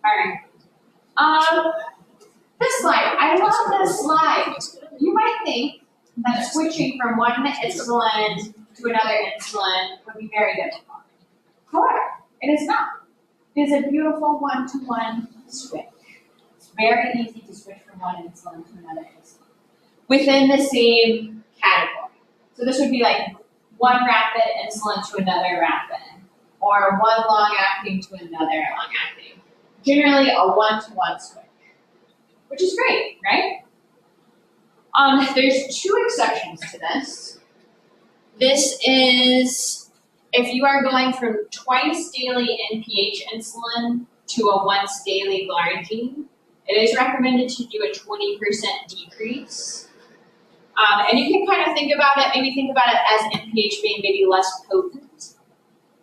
Speaker 2: Alright. This slide, I love this slide. You might think that switching from one insulin to another insulin would be very difficult. However, it is not. It is a beautiful one-to-one switch. It's very easy to switch from one insulin to another insulin within the same category. So this would be like one rapid insulin to another rapid, or one long-acting to another long-acting. Generally a one-to-one switch, which is great, right? There's 2 exceptions to this. This is if you are going from twice daily NPH insulin to a once daily glargine. It is recommended to do a 20% decrease. And you can kind of think about it, maybe think about it as NPH being maybe less potent.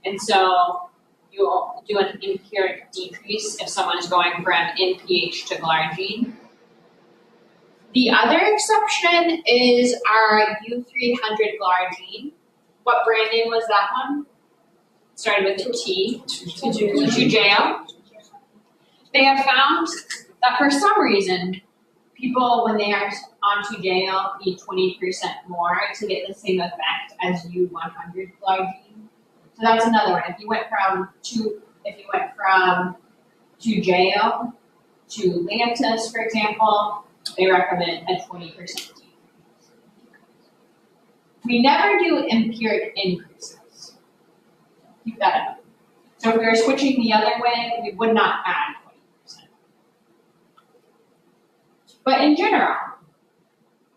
Speaker 2: And so you'll do an empiric decrease if someone is going from NPH to glargine. The other exception is our U300 glargine. What brand name was that one? Started with a T. Toujeo. They have found that for some reason, people, when they are on Toujeo, need 20% more to get the same effect as U100 glargine. So that's another one. If you went from Toujeo to Lantus, for example, they recommend a 20% decrease. We never do empiric increases. Keep that in mind. So if we were switching the other way, we would not add 20%. But in general,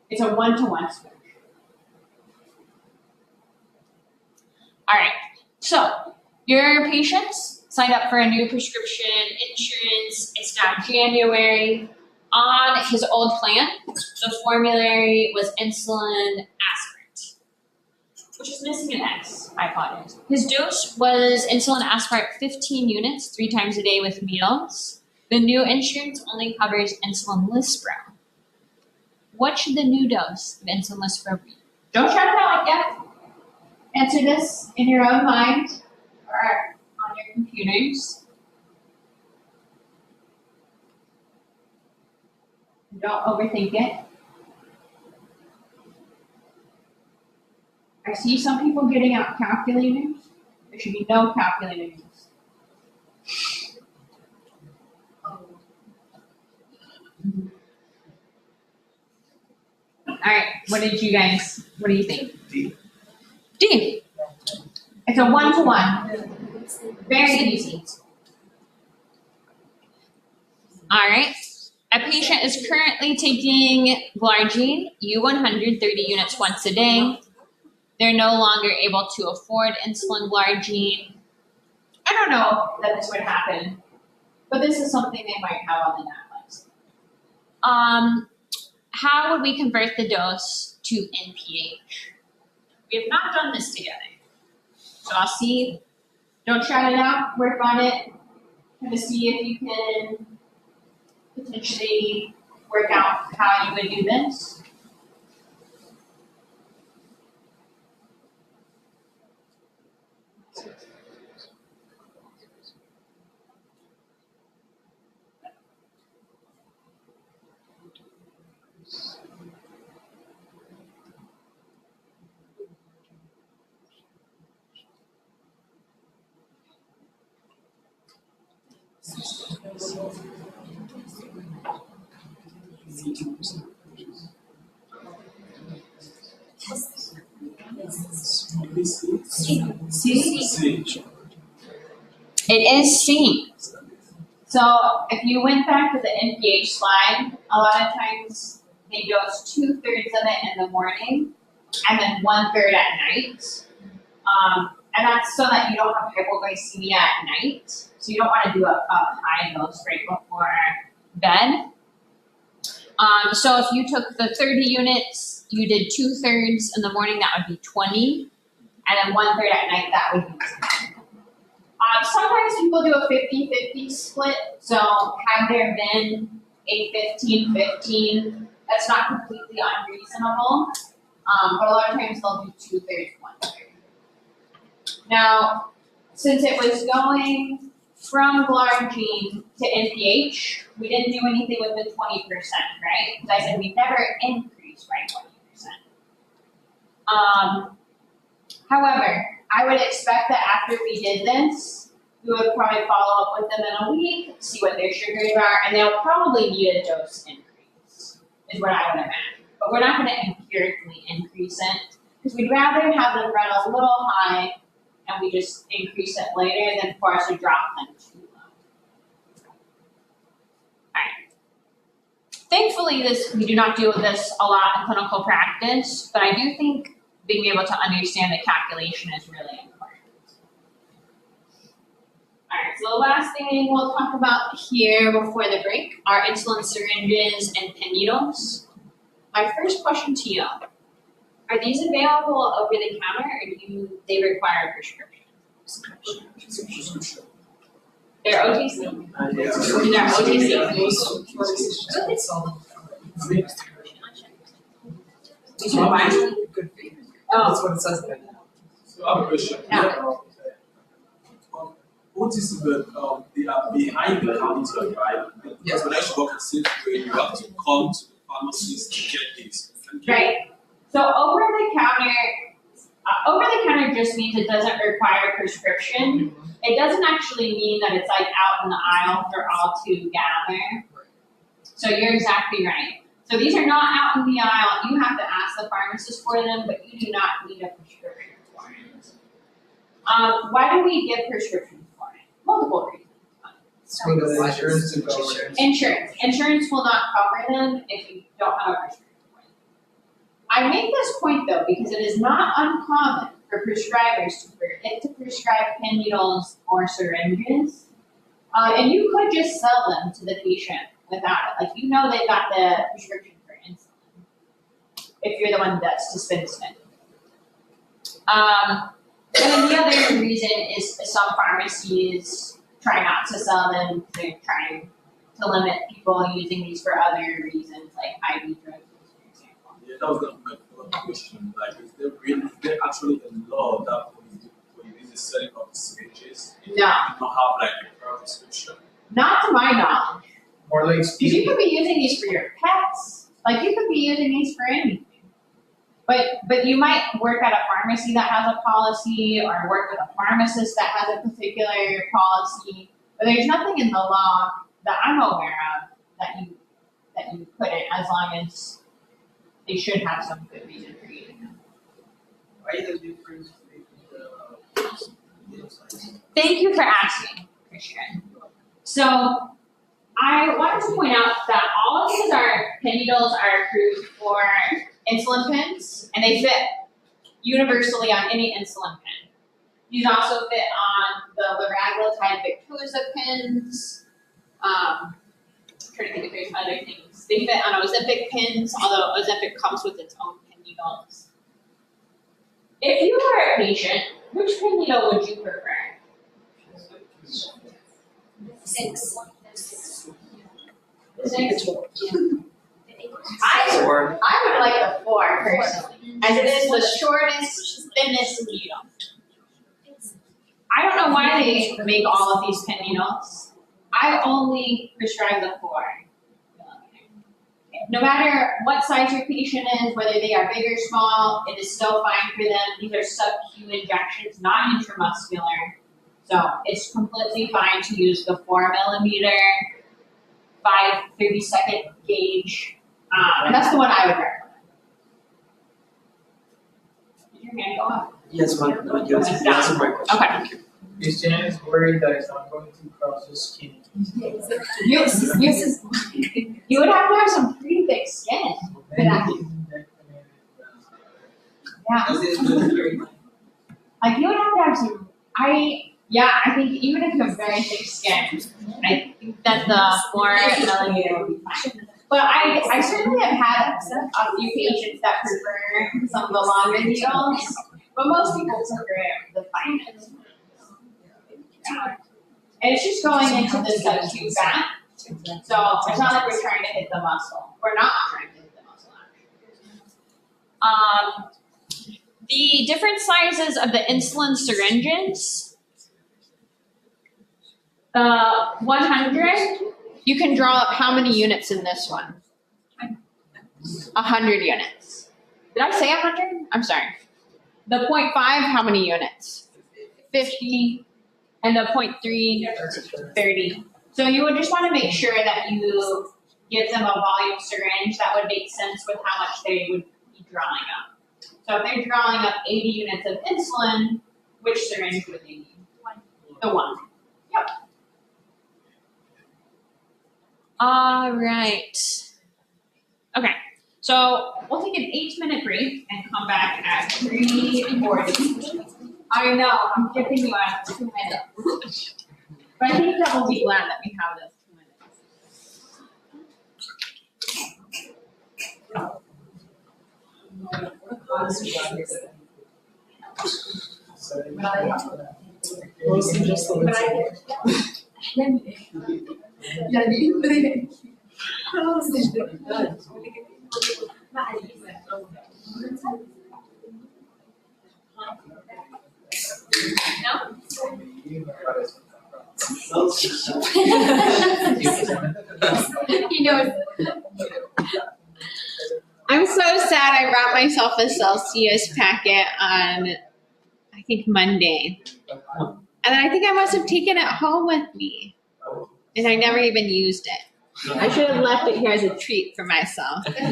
Speaker 2: it's a one-to-one switch. All right, so your patients signed up for a new prescription insurance. It's now January. On his old plan, the formulary was insulin aspirate, which is missing an X. I apologize. His dose was insulin aspirate 15 units 3 times a day with meals. The new insurance only covers insulin Lispro. what should the new dose of insulin lispro be? Don't shout it out yet. Answer this in your own mind or on your computers. Don't overthink it. I see some people getting out calculators. There should be no calculators. Alright, what do you think?
Speaker 8: D.
Speaker 2: D. It's a 1-to-1. Very easy. Alright. A patient is currently taking Glargine, U100, 30 units once a day. They're no longer able to afford insulin Glargine. I don't know that this would happen, but this is something they might have on the NAT list. How would we convert the dose to NPH? We have not done this together. So I'll see. Don't shout it out. Work on it. Kind of see if you can potentially work out how you would do this. C. It is C. So if you went back to the NPH slide, a lot of times they dose 2/3 of it in the morning and then 1/3 at night. And that's so that you don't have hypoglycemia at night. So you don't want to do a high dose right before bed. So if you took the 30 units, you did 2/3 in the morning, that would be 20. And then 1/3 at night, that would be 10. Sometimes people do a 50-50 split. So had there been a 15-15, that's not completely unreasonable. But a lot of times they'll do 2/3, 1/3. Now, since it was going from Glargine to NPH, we didn't do anything with the 20%, right? Because I said we never increased by 20%. However, I would expect that after we did this, we would probably follow up with them in a week, see what their sugars are, and they'll probably need a dose increase, is what I would imagine. But we're not going to empirically increase it, because we'd rather have them run a little high and we just increase it later than for us to drop them too low. Alright. Thankfully, we do not do this a lot in clinical practice, but I do think being able to understand the calculation is really important. Alright, so the last thing we'll talk about here before the break are insulin syringes and pen needles. My first question to you, are these available over the counter or do they require a prescription? They're OTC? They're OTC.
Speaker 10: Good feed. That's what it says there.
Speaker 3: So I have a question.
Speaker 2: Yeah.
Speaker 3: What is they are behind the counter, right? Because when I used to work at Safeway, you have to come to the pharmacist to get this.
Speaker 2: Right. So over the counter just means it doesn't require a prescription. It doesn't actually mean that it's like out in the aisle for all to gather. So you're exactly right. So these are not out in the aisle. You have to ask the pharmacist for them, but you do not need a prescription for it. Why do we give prescriptions for it? Multiple reasons.
Speaker 10: So the insurance to go over.
Speaker 2: Insurance will not cover them if you don't have a prescription. I make this point though because it is not uncommon for prescribers to forget to prescribe pen needles or syringes, and you could just sell them to the patient without it. Like you know they've got the prescription for insulin if you're the one that's dispensing it. And then the other reason is some pharmacies try not to sell them. They're trying to limit people using these for other reasons like IV drugs.
Speaker 3: that was gonna be my follow-up question. Like, is there actually a law that prohibits the selling of syringes?
Speaker 2: No.
Speaker 3: You don't have like a prior prescription.
Speaker 2: Not to my knowledge.
Speaker 1: More like
Speaker 2: Because you could be using these for your pets. Like you could be using these for anything. But you might work at a pharmacy that has a policy or work with a pharmacist that has a particular policy. But there's nothing in the law that I'm aware of that you couldn't, as long as they should have some good reason for using them.
Speaker 8: Why the difference between the needle size?
Speaker 2: Thank you for asking, Christian. So I wanted to point out that all of these pin needles are approved for insulin pens, and they fit universally on any insulin pen. These also fit on the liraglutide Victoza pins. I'm trying to think if there's other things. They fit on Ozempic pins, although Ozempic comes with its own pin needles. If you were a patient, which pin needle would you prefer?
Speaker 7: 6.
Speaker 2: 6?
Speaker 8: Or
Speaker 2: I would like the 4 personally, as it is the shortest, thinnest needle. I don't know why they make all of these pin needles. I only prescribe the 4. No matter what size your patient is, whether they are big or small, it is still fine for them. These are sub-Q injections, not intramuscular. So it's completely fine to use the 4 millimeter, 5 30-second gauge. And that's the one I would recommend. Did your hand go up?
Speaker 8: yes, one yes, answer my question.
Speaker 2: Okay.
Speaker 8: Thank you.
Speaker 1: Christian is worried that it's not going to cross his skin.
Speaker 2: You would have to have some pretty thick skin for that. Yeah. Like you would have to have some, I think even if you have very thick skin, I think that the 4 millimeter would be fine. But I certainly have had a few patients that prefer some of the longer needles, but most people prefer the finest. Yeah. And it's just going into the sub-Q fat, so it's not like we're trying to hit the muscle. We're not trying to hit the muscle, actually. The different sizes of the insulin syringes. The 100, you can draw up how many units in this one? 100 units. Did I say 100? I'm sorry. The 0.5, how many units? 50. And the 0.3, 30. So you would just want to make sure that you give them a volume syringe that would make sense with how much they would be drawing up. So if they're drawing up 80 units of insulin, which syringe would they need? The 1. Yep. All right. Okay. So we'll take an 8-minute break and come back at 3:40. I know, I'm giving you out 2 minutes. But I think that we'll be glad that we have those 2 minutes. No?
Speaker 7: He knows.
Speaker 2: I'm so sad I brought myself a Celsius packet on, I think, Monday. And then I think I must have taken it home with me. And I never even used it. I should have left it here as a treat for myself.
Speaker 8: Excuse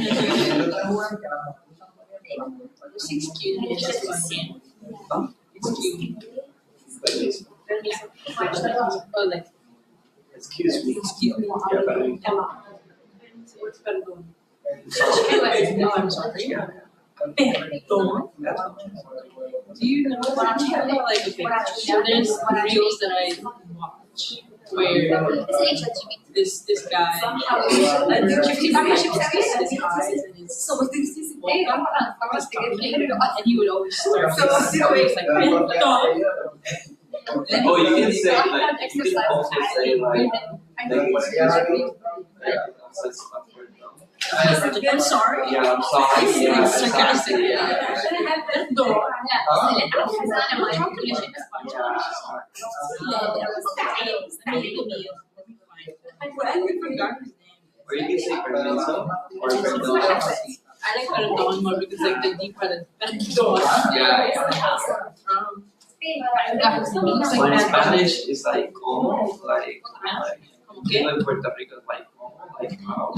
Speaker 8: me.
Speaker 9: What's better going?
Speaker 8: No,
Speaker 9: I'm sorry.
Speaker 7: Do you know what
Speaker 9: Like, okay, so there's reels that I watch where this guy, and he would always start his stories like,
Speaker 5: Oh, you can say like, you can also say like,
Speaker 9: I'm sorry.
Speaker 8: Yeah, I'm sorry, yeah.
Speaker 9: It's sarcastic, yeah.
Speaker 8: Or you can say permiso or perdón.
Speaker 9: I like Perdón more because like the deep Perdón.
Speaker 8: Yeah. Well, in
Speaker 9: Like
Speaker 8: Spanish it's like como, like
Speaker 9: Okay.
Speaker 8: in Puerto Rico it's like como, like how.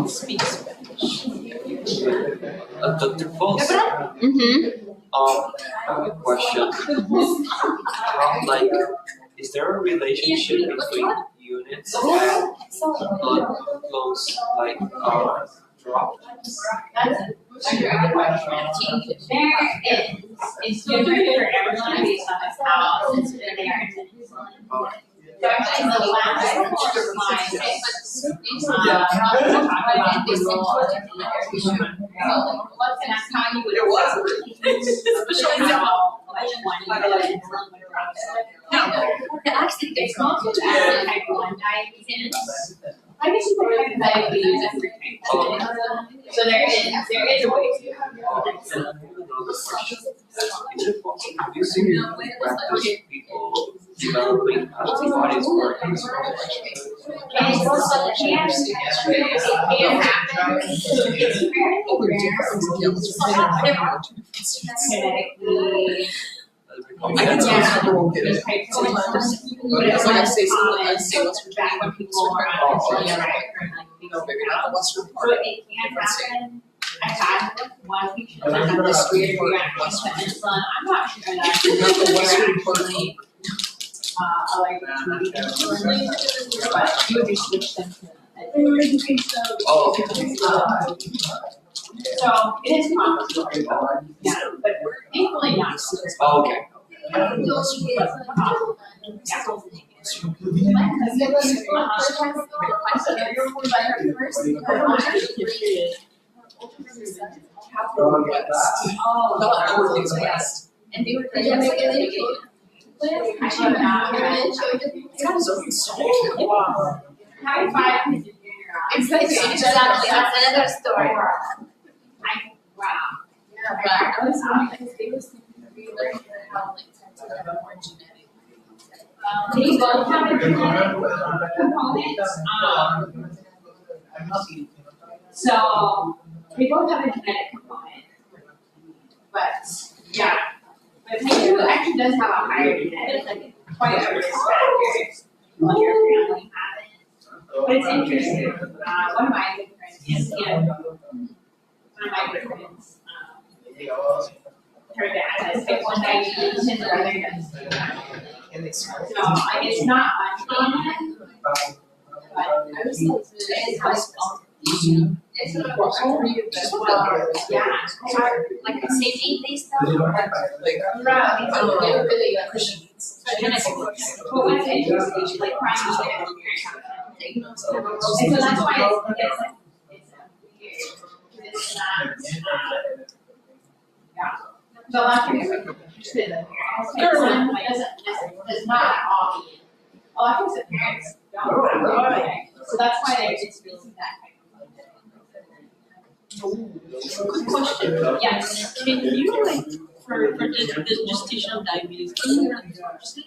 Speaker 9: Speak Spanish.
Speaker 8: Dr. Foss,
Speaker 2: Mm-hmm.
Speaker 8: I have a question. How, like, is there a relationship between units and blood flows, like, drop?
Speaker 2: There is, it's different for everyone based on the house, it's been there. So actually the last slide, talk about this and that's how you would work. How much one you would it's not just type 1 diabetes. I guess you could have diabetes every type. So there is a way to
Speaker 8: Another question. Is it possible to see practice people developing antibodies for
Speaker 2: It can happen. It's genetically.
Speaker 10: I can tell people won't get it. So I say something, I say what's
Speaker 2: back when people are
Speaker 10: maybe not the western
Speaker 2: So
Speaker 10: part.
Speaker 2: it can happen. I had one patient that had this weird reaction to insulin. I'm not sure that's
Speaker 10: Not the western part.
Speaker 2: allergic to insulin, but you would just switch them to.
Speaker 8: Oh,
Speaker 2: So it is possible. Yeah, but thankfully not.
Speaker 8: oh, okay.
Speaker 10: I would think so, yes.
Speaker 7: And they were
Speaker 2: I should not.
Speaker 10: It's got its own soul.
Speaker 2: High five.
Speaker 7: Exactly, that's another story.
Speaker 2: Wow.
Speaker 7: But I was because they was we learned how like to have more genetic.
Speaker 2: They both have a genetic component, so they both have a genetic component. But, yeah, but Pegu actually does have a higher genetic, like quite a risk factor when your family has it. But it's interesting, one of my good friends, her dad has type 1 diabetes, his brother does. So, like, it's not uncommon, but it is how it's called.
Speaker 7: It's not well,
Speaker 2: Yeah.
Speaker 7: like the same age they stuff.
Speaker 2: Right.
Speaker 7: They were really Christians.
Speaker 2: But what's interesting, like, crime is and so that's why it's weird. It's not, yeah. So a lot of people say that does not all mean. A lot of times the parents don't. So that's why they're experiencing that
Speaker 9: Good question.
Speaker 2: Yes.
Speaker 9: Can you like for the gestational diabetes, can you reverse it?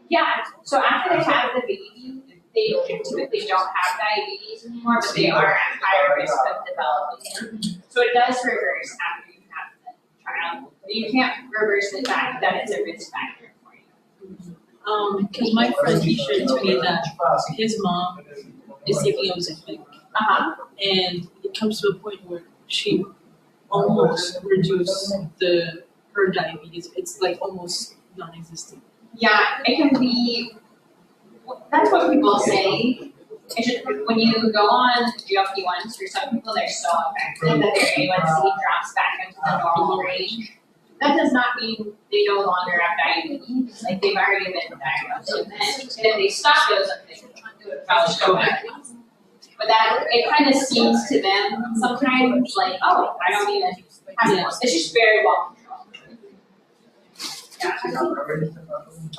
Speaker 2: Yeah, so after they have the baby, they typically don't have diabetes anymore, but they are at higher risk of developing it. So it does reverse after you have the child. But you can't reverse the fact that it's a risk factor for you.
Speaker 9: Because my friend he shared to me that his mom is taking Ozempic, and it comes to a point where she almost reduced her diabetes. It's like almost non-existent.
Speaker 2: Yeah, it can be, that's what people say. It's just when you go on GLP-1s, for some people they're so effective that their A1C drops back into the normal range. That does not mean they no longer have diabetes, like they've already been diagnosed with it. And if they stop those, they would probably go back. But that, it kind of seems to them sometimes like, oh, I don't even have more. It's just very well controlled. Yeah.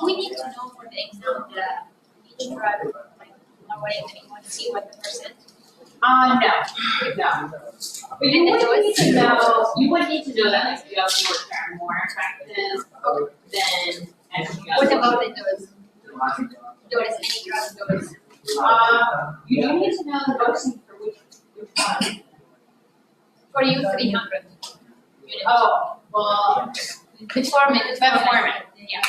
Speaker 7: We need to know for the exam that each drug, like, knowing A1C what the percent?
Speaker 2: No. But you would need to know, that like the other words are more effective than anything else.
Speaker 7: What about the dose? Dose, any drug dose?
Speaker 2: You don't need to know the dosing for which one.
Speaker 7: For you, 300 units.
Speaker 2: Oh, well,
Speaker 7: Metformin,
Speaker 2: yeah.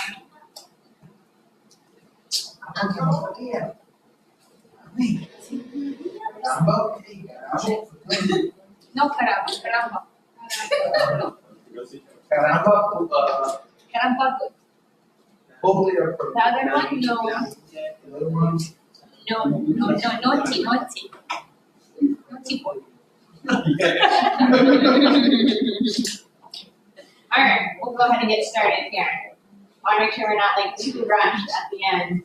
Speaker 7: no caramba.
Speaker 1: Caramba,
Speaker 7: Caramba, good.
Speaker 1: hopefully or.
Speaker 7: The other one, no.
Speaker 1: The other one.
Speaker 7: No tea. No tea boy.
Speaker 2: Alright, we'll go ahead and get started here. Wanna make sure we're not like too rushed at the end.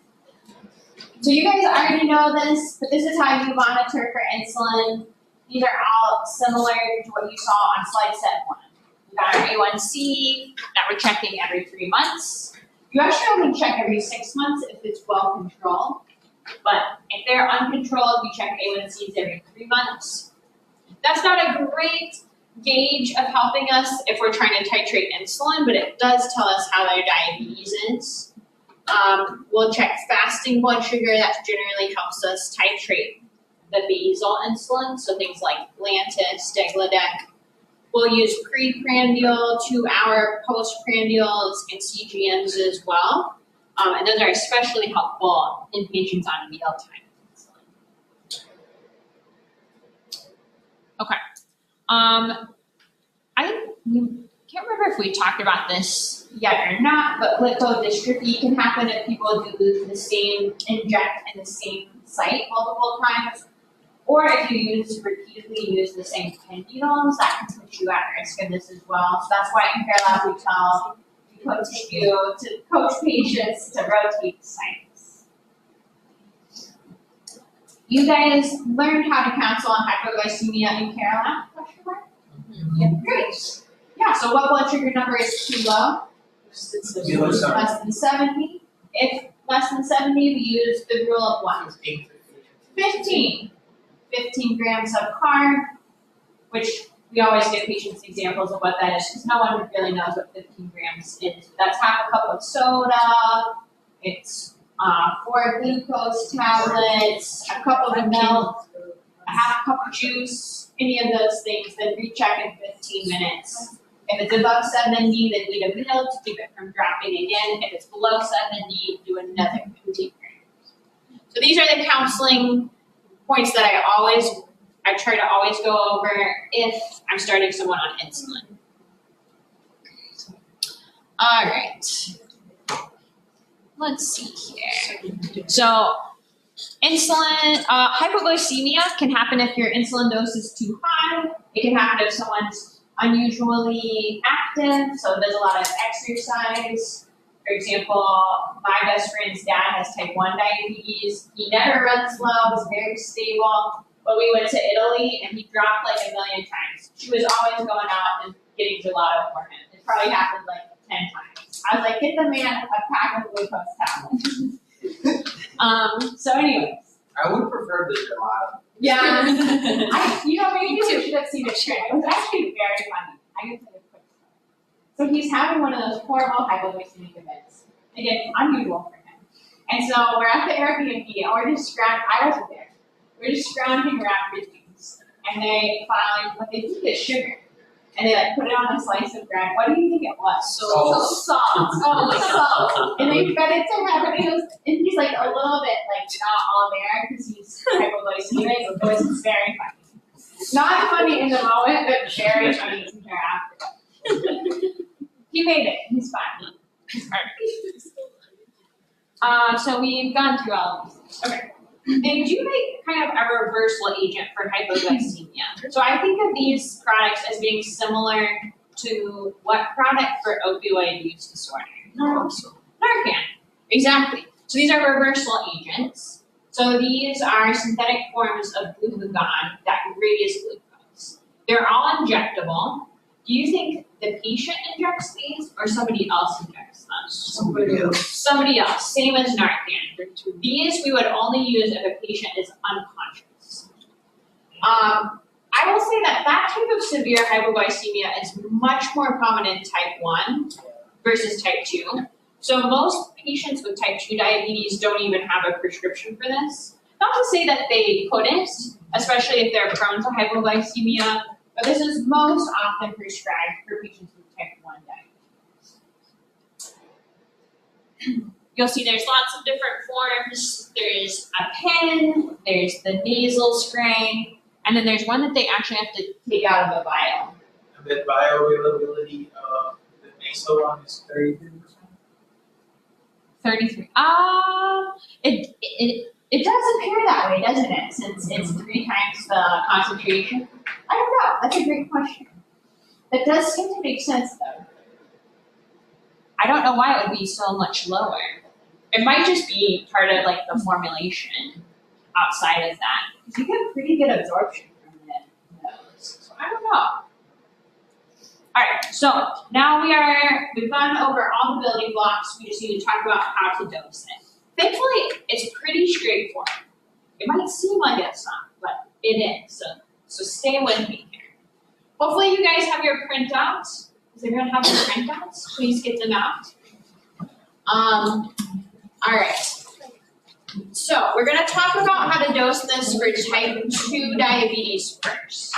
Speaker 2: So you guys already know this, but this is how you monitor for insulin. These are all similar to what you saw on slide set 1. We got our A1C that we're checking every 3 months. You actually only check every 6 months if it's well controlled. But if they're uncontrolled, we check A1Cs every 3 months. That's not a great gauge of helping us if we're trying to titrate insulin, but it does tell us how their diabetes is. We'll check fasting blood sugar. That generally helps us titrate the basal insulin, so things like Lantus, Degludec. We'll use preprandial, 2-hour postprandials, and CGMs as well. And those are especially helpful in patients on mealtime insulin. Okay. I can't remember if we talked about this yet or not, but lipodystrophy can happen if people do the same inject in the same site multiple times, or if you repeatedly use the same pin needles, that can put you at risk of this as well. So that's why in Care Lab we continue to coach patients to rotate sites. You guys learned how to counsel on hypoglycemia in Care Lab? Yeah, great. Yeah, so what blood sugar number is too low? Less than 70. If less than 70, we use the rule of what? 15. 15 grams of carb, which we always give patients examples of what that is because no one really knows what 15 grams is. That's half a cup of soda, it's 4 glucose tablets, a cup of milk, a half cup of juice, any of those things, then recheck in 15 minutes. If it's above 70, then eat a meal to keep it from dropping again. If it's below 70, do another 15 grams. So these are the counseling points that I try to always go over if I'm starting someone on insulin. All right. Let's see here. So insulin, hypoglycemia can happen if your insulin dose is too high. It can happen if someone's unusually active, so does a lot of exercise. For example, my best friend's dad has type 1 diabetes. He never runs slow, he's very stable. But we went to Italy and he dropped like 1 million times. She was always going out and getting gelato for him. It probably happened like 10 times. I was like, get the man a pack of glucose tablets. So anyways.
Speaker 1: I would prefer the gelato.
Speaker 2: Yeah. Maybe you should have seen it share. It was actually very funny. I can tell you a quick story. So he's having one of those horrible hypoglycemic events. Again, unusual for him. And so we're at the Airbnb and we're just I wasn't there. We're just scrounging around for things. And they find what they think is sugar. And they like put it on a slice of bread. What do you think it was? Salt. Oh, and they fed it to him, and he's like a little bit like not all there because he's hypoglycemic. It was very funny. Not funny in the moment, but very funny hereafter. He made it. He's fine. So we've gone through all of these. Okay. And do you make kind of a reversal agent for hypoglycemia? So I think of these products as being similar to what product for opioid use disorder? Narcan. Exactly. So these are reversal agents. So these are synthetic forms of glucagon that reduce glucose. They're all injectable. Do you think the patient injects these or somebody else injects them?
Speaker 8: Somebody else.
Speaker 2: Somebody else, same as Narcan. These we would only use if a patient is unconscious. I will say that that type of severe hypoglycemia is much more common in type 1 versus type 2. So most patients with type 2 diabetes don't even have a prescription for this. Not to say that they couldn't, especially if they're prone to hypoglycemia, but this is most often prescribed for patients with type 1 diabetes. You'll see there's lots of different forms. There's a pen, there's the nasal spray, and then there's one that they actually have to take out of a vial.
Speaker 1: And the bioavailability of the nasal one is 33%.
Speaker 2: 33. It does appear that way, doesn't it? Since it's 3 times the concentration. I don't know. That's a great question. That does seem to make sense, though. I don't know why it would be so much lower. It might just be part of like the formulation outside of that. Because you get pretty good absorption from the nose. So I don't know. Alright, so now we've gone over all the building blocks. We just need to talk about how to dose it. Thankfully, it's pretty straightforward. It might seem like it's not, but it is. So stay with me here. Hopefully you guys have your printouts. Does everyone have their printouts? Please get them out. Alright. So we're going to talk about how to dose this for type 2 diabetes first.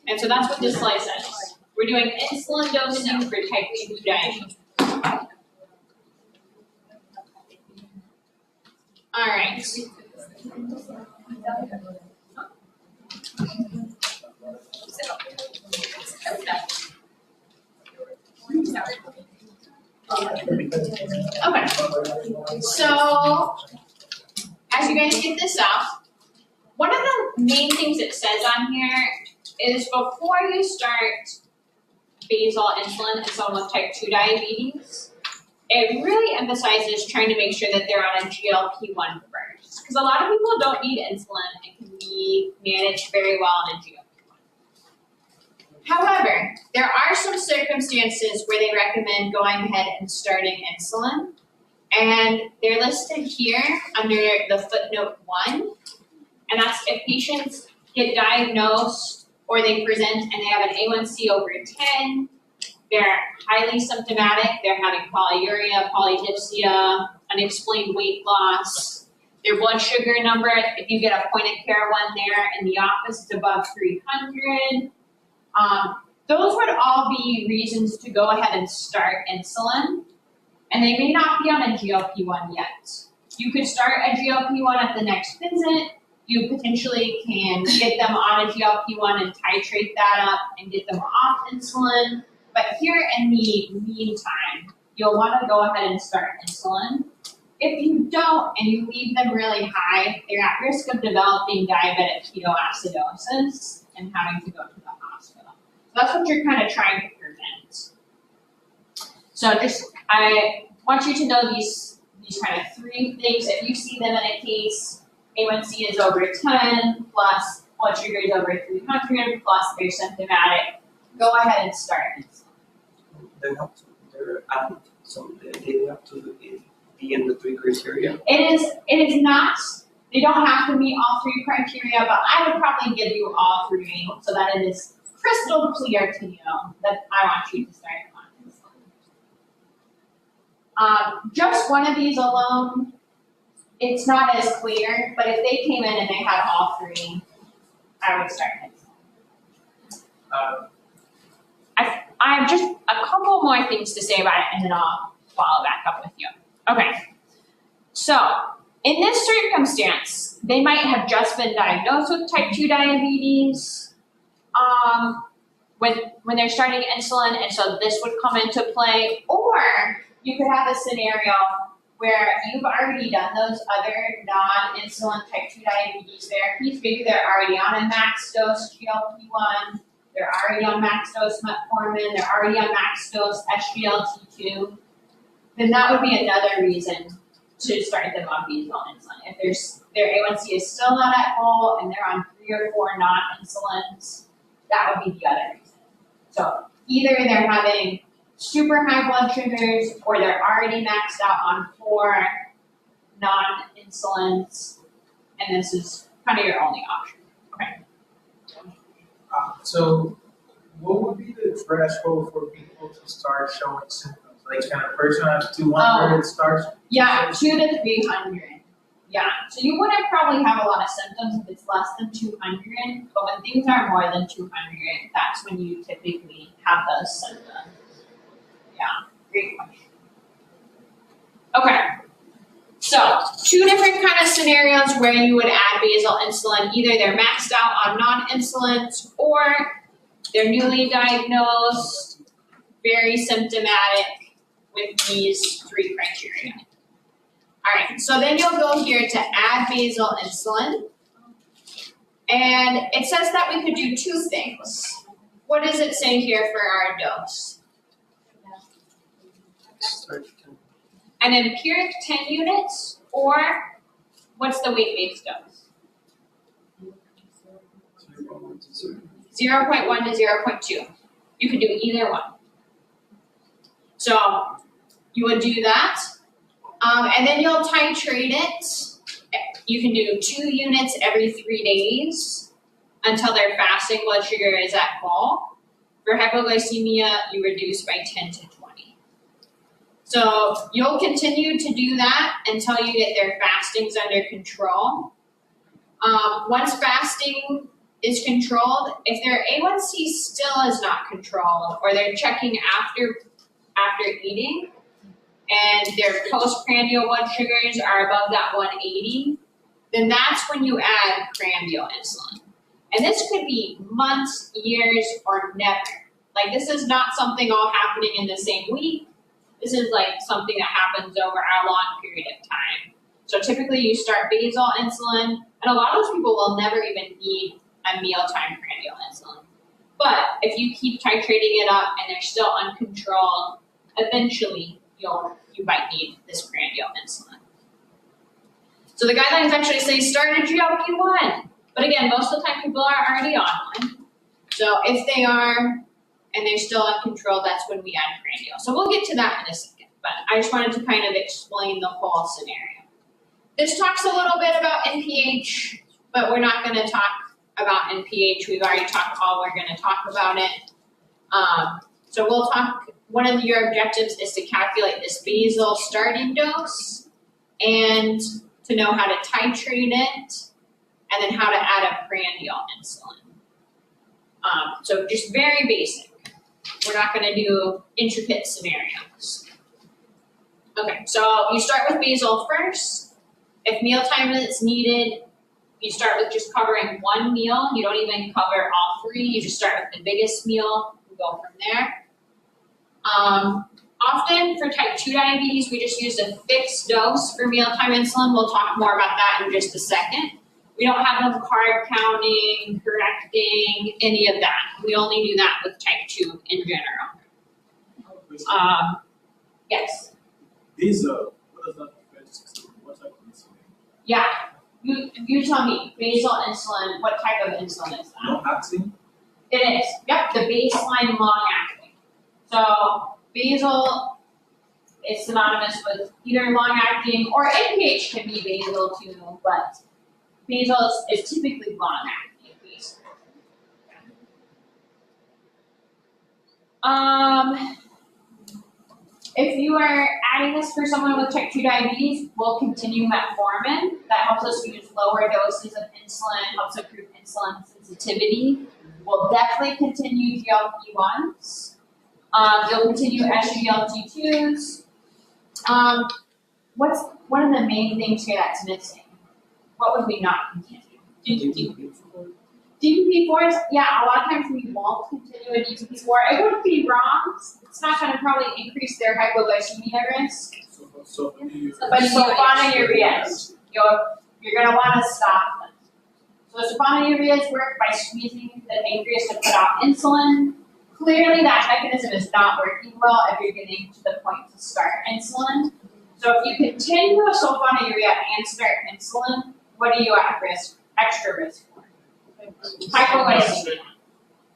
Speaker 2: And so that's what this slide says. We're doing insulin dosing for type 2 diabetes. All right. Okay. So, as you guys get this out, one of the main things it says on here is before you start basal insulin in someone with type 2 diabetes, it really emphasizes trying to make sure that they're on a GLP-1 first. Because a lot of people don't need insulin and can be managed very well on a GLP-1. However, there are some circumstances where they recommend going ahead and starting insulin. And they're listed here under the footnote 1. And that's if patients get diagnosed or they present and they have an A1C over 10, they're highly symptomatic, they're having polyuria, polydipsia, unexplained weight loss, their blood sugar number, if you get a point of care one there in the office, it's above 300. Those would all be reasons to go ahead and start insulin, and they may not be on a GLP-1 yet. You could start a GLP-1 at the next visit. You potentially can get them on a GLP-1 and titrate that up and get them off insulin. But here in the meantime, you'll want to go ahead and start insulin. If you don't and you leave them really high, they're at risk of developing diabetic ketoacidosis and having to go to the hospital. So that's what you're kind of trying to prevent. So I want you to know these kind of 3 things. If you see them in a case, A1C is over 10 plus blood sugar is over 300 plus they're symptomatic, go ahead and start insulin.
Speaker 8: They have to, they're added, so they have to be in the 3 criteria.
Speaker 2: It is not, they don't have to meet all 3 criteria, but I would probably give you all 3 so that it is crystal clear to you that I want you to start on insulin. Just one of these alone, it's not as clear, but if they came in and they had all 3, I would start insulin. I have just a couple more things to say about it, and then I'll follow back up with you. Okay, so in this circumstance, they might have just been diagnosed with type 2 diabetes when they're starting insulin, and so this would come into play, or you could have a scenario where you've already done those other non-insulin type 2 diabetes therapies. Maybe they're already on a max dose GLP-1, they're already on max dose metformin, they're already on max dose SGLT2, then that would be another reason to start them on basal insulin. If their A1C is still not at goal and they're on 3 or 4 non-insulins, that would be the other reason. So either they're having super high blood sugars, or they're already maxed out on 4 non-insulins, and this is kind of your only option.
Speaker 1: So what would be the threshold for people to start showing symptoms? Like can a person have 200 starts?
Speaker 2: Yeah, 2 to 300. Yeah, so you wouldn't probably have a lot of symptoms if it's less than 200, but when things are more than 200, that's when you typically have those symptoms. Yeah, great question. Okay, so 2 different kind of scenarios where you would add basal insulin. Either they're maxed out on non-insulins or they're newly diagnosed, very symptomatic with these 3 criteria. Alright, so then you'll go here to add basal insulin. And it says that we could do 2 things. What does it say here for our dose? An empiric 10 units, or what's the weight-based dose? 0.1 to 0.2. You could do either one. So you would do that. And then you'll titrate it. You can do 2 units every 3 days until their fasting blood sugar is at goal. For hypoglycemia, you reduce by 10 to 20. So you'll continue to do that until you get their fastings under control. Once fasting is controlled, if their A1C still is not controlled, or they're checking after eating, and their postprandial blood sugars are above that 180, then that's when you add prandial insulin. And this could be months, years, or never. Like this is not something all happening in the same week. This is like something that happens over a long period of time. So typically you start basal insulin, and a lot of those people will never even need a mealtime prandial insulin. But if you keep titrating it up and they're still uncontrolled, eventually you might need this prandial insulin. So the guidelines actually say start a GLP-1. But again, most of the time people are already on one. So if they are and they're still uncontrolled, that's when we add prandial. So we'll get to that in a second. But I just wanted to kind of explain the whole scenario. This talks a little bit about NPH, but we're not going to talk about NPH. We've already talked all we're going to talk about it. So we'll talk. One of your objectives is to calculate this basal starting dose and to know how to titrate it, and then how to add a prandial insulin. So just very basic. We're not going to do intricate scenarios. Okay, so you start with basal first. If mealtime is needed, you start with just covering 1 meal. You don't even cover all 3. You just start with the biggest meal and go from there. Often for type 2 diabetes, we just use a fixed dose for mealtime insulin. We'll talk more about that in just a second. We don't have them carb counting, correcting, any of that. We only do that with type 2 in general. Yes?
Speaker 3: Basal, what does that refer to? What type of insulin?
Speaker 2: Yeah, you tell me, basal insulin, what type of insulin is that?
Speaker 3: Long acting?
Speaker 2: It is, yep, the baseline long acting. So basal is synonymous with either long acting, or NPH can be basal too, but basal is typically long acting. If you are adding this for someone with type 2 diabetes, we'll continue metformin. That helps us use lower doses of insulin, helps improve insulin sensitivity. We'll definitely continue GLP-1s. You'll continue SGLT2s. What's one of the main things here that's missing? What would we not continue? DPP-4s, yeah, a lot of times we won't continue a DPP-4. It wouldn't be wrong. It's not going to probably increase their hypoglycemia risk. But sulfonylureas, you're going to want to stop them. So sulfonylureas work by squeezing the pancreas to put out insulin. Clearly that mechanism is not working well if you're getting to the point to start insulin. So if you continue a sulfonylurea and start insulin, what are you at risk, extra risk for? Hypoglycemia.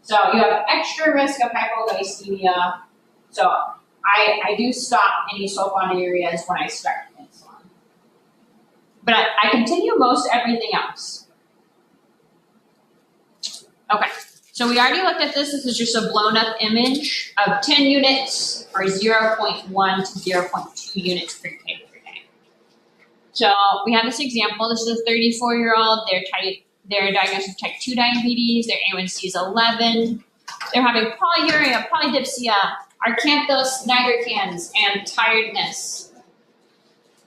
Speaker 2: So you have extra risk of hypoglycemia. So I do stop any sulfonylureas when I start insulin. But I continue most everything else. Okay, so we already looked at this. This is just a blown up image of 10 units or 0.1 to 0.2 units per kg per day. So we have this example. This is a 34-year-old. They're diagnosed with type 2 diabetes. Their A1C is 11. They're having polyuria, polydipsia, arcanthos nigricans, and tiredness.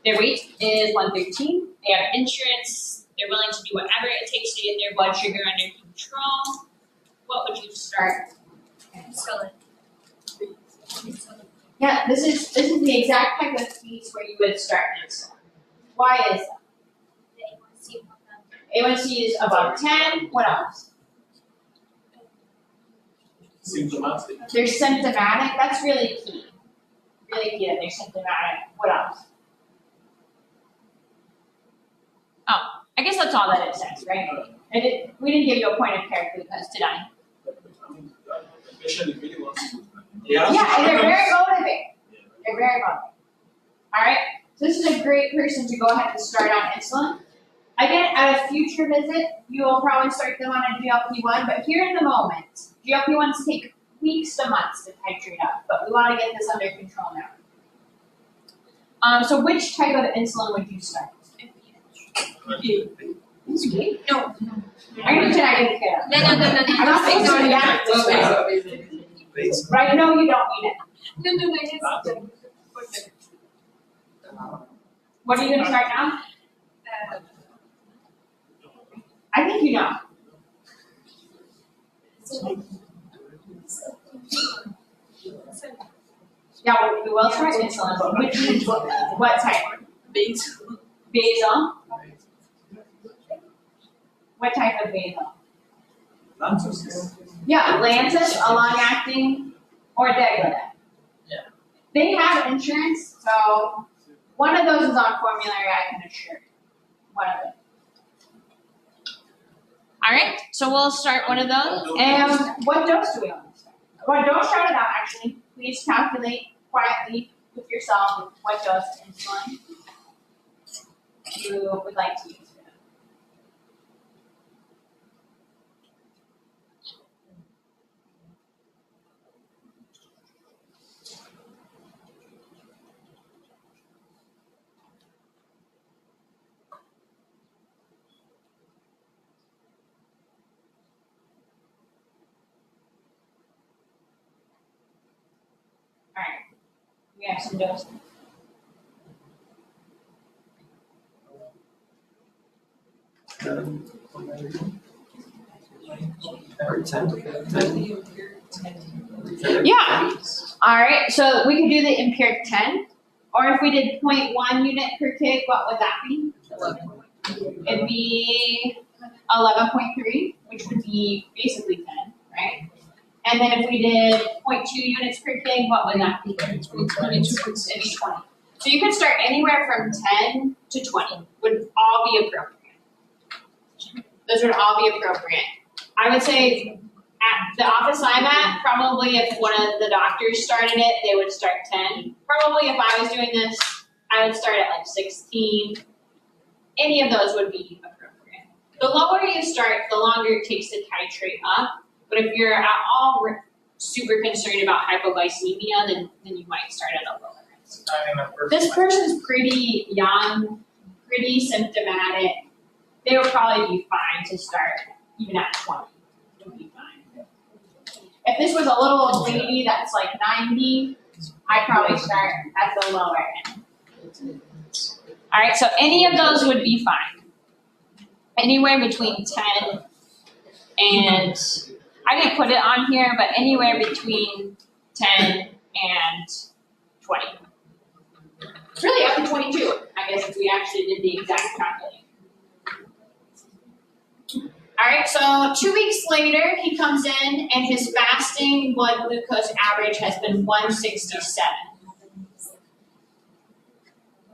Speaker 2: Their weight is 113. They have insurance. They're willing to do whatever it takes to get their blood sugar under control. What would you start?
Speaker 7: Insulin.
Speaker 2: Yeah, this is the exact type of piece where you would start insulin. Why is that? A1C is above 10. What else?
Speaker 3: Symptomatic.
Speaker 2: They're symptomatic. That's really key. Really key that they're symptomatic. What else? Oh, I guess that's all that it says, right? We didn't give you a point of care glucose today.
Speaker 3: I mean, the patient really wants to.
Speaker 2: Yeah, and they're very motivated. They're very motivated. All right, so this is a great person to go ahead and start on insulin. Again, at a future visit, you will probably start them on a GLP-1, but here in the moment, GLP-1s take weeks to months to titrate up, but we want to get this under control now. So which type of insulin would you start?
Speaker 7: No.
Speaker 2: Are you kidding? I didn't care.
Speaker 7: No.
Speaker 2: I'm not supposed to react this way.
Speaker 8: Based
Speaker 2: But I know you don't need it.
Speaker 7: No, yes.
Speaker 2: What are you going to start now? I think you know. Yeah, we will start insulin, but what type?
Speaker 9: Basal.
Speaker 2: Basal? What type of basal?
Speaker 3: Lantus.
Speaker 2: Yeah, Lantus, a long-acting, or Degludec.
Speaker 1: Yeah.
Speaker 2: They have insurance, so one of those is on formulary, I can assure you. One of them. All right, so we'll start one of those. And what dose do we want to start? Well, don't shout it out, actually. Please calculate quietly with yourself what dose of insulin you would like to use. We have some doses.
Speaker 8: Every 10.
Speaker 2: Yeah. All right. So we could do the empiric 10, or if we did 0.1 unit per kg, what would that be?
Speaker 10: 11.
Speaker 2: It'd be 11.3, which would be basically 10, right? And then if we did 0.2 units per kg, what would that be? It'd be 20. So you could start anywhere from 10 to 20. Would all be appropriate. Those would all be appropriate. I would say at the office I'm at, probably if one of the doctors started it, they would start 10. Probably if I was doing this, I would start at like 16. Any of those would be appropriate. The lower you start, the longer it takes to titrate up. But if you're at all super concerned about hypoglycemia, then you might start at a lower risk. This person's pretty young, pretty symptomatic. They would probably be fine to start even at 20. It would be fine. If this was a little old lady that's like 90, I'd probably start at the lower end. All right, so any of those would be fine. Anywhere between 10 and, I didn't put it on here, but anywhere between 10 and 20. It's really up to 22, I guess, if we actually did the exact calculation. All right, so 2 weeks later, he comes in and his fasting blood glucose average has been 167.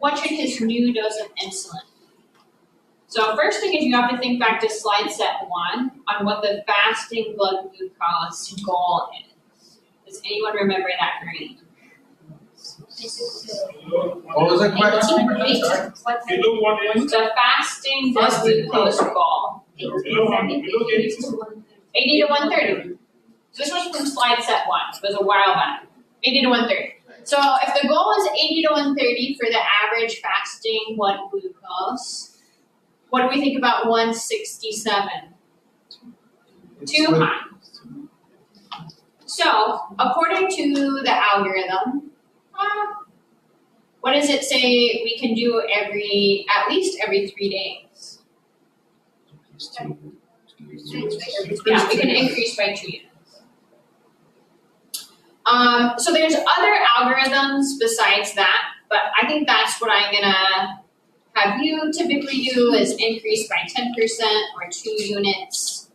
Speaker 2: What should his new dose of insulin? So first thing is you have to think back to slide set 1 on what the fasting blood glucose goal is. Does anyone remember that green?
Speaker 6: Below
Speaker 1: What was the question?
Speaker 6: Below 180.
Speaker 2: The fasting blood glucose goal,
Speaker 6: Below 80.
Speaker 2: 80 to 130. So this was from slide set 1, it was a while back, 80 to 130. So if the goal is 80 to 130 for the average fasting blood glucose, what do we think about 167? Too high. So according to the algorithm, what does it say we can do at least every 3 days? Yeah, we can increase by 2 units. So there's other algorithms besides that, but I think that's what I'm gonna have you typically do is increase by 10% or 2 units.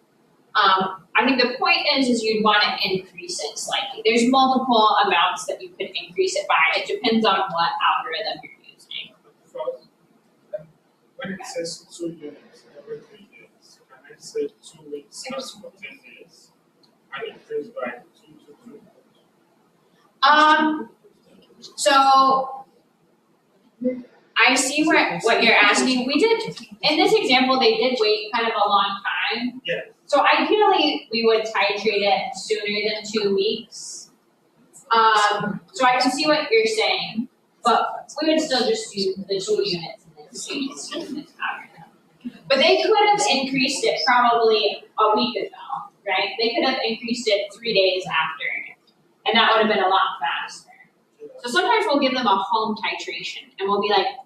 Speaker 2: I think the point is you'd want to increase it slightly. There's multiple amounts that you could increase it by. It depends on what algorithm you're using.
Speaker 6: When it says 2 units every 3 days, can I say 2 weeks that's for 10 days? And increase by 2 to 2.
Speaker 2: So I see what you're asking. We did, in this example, they did wait kind of a long time.
Speaker 6: Yeah.
Speaker 2: So ideally, we would titrate it sooner than 2 weeks. So I can see what you're saying, but we would still just do the 2 units and then see this algorithm. But they could have increased it probably a week ago, right? They could have increased it 3 days after, and that would have been a lot faster. So sometimes we'll give them a home titration, and we'll be like,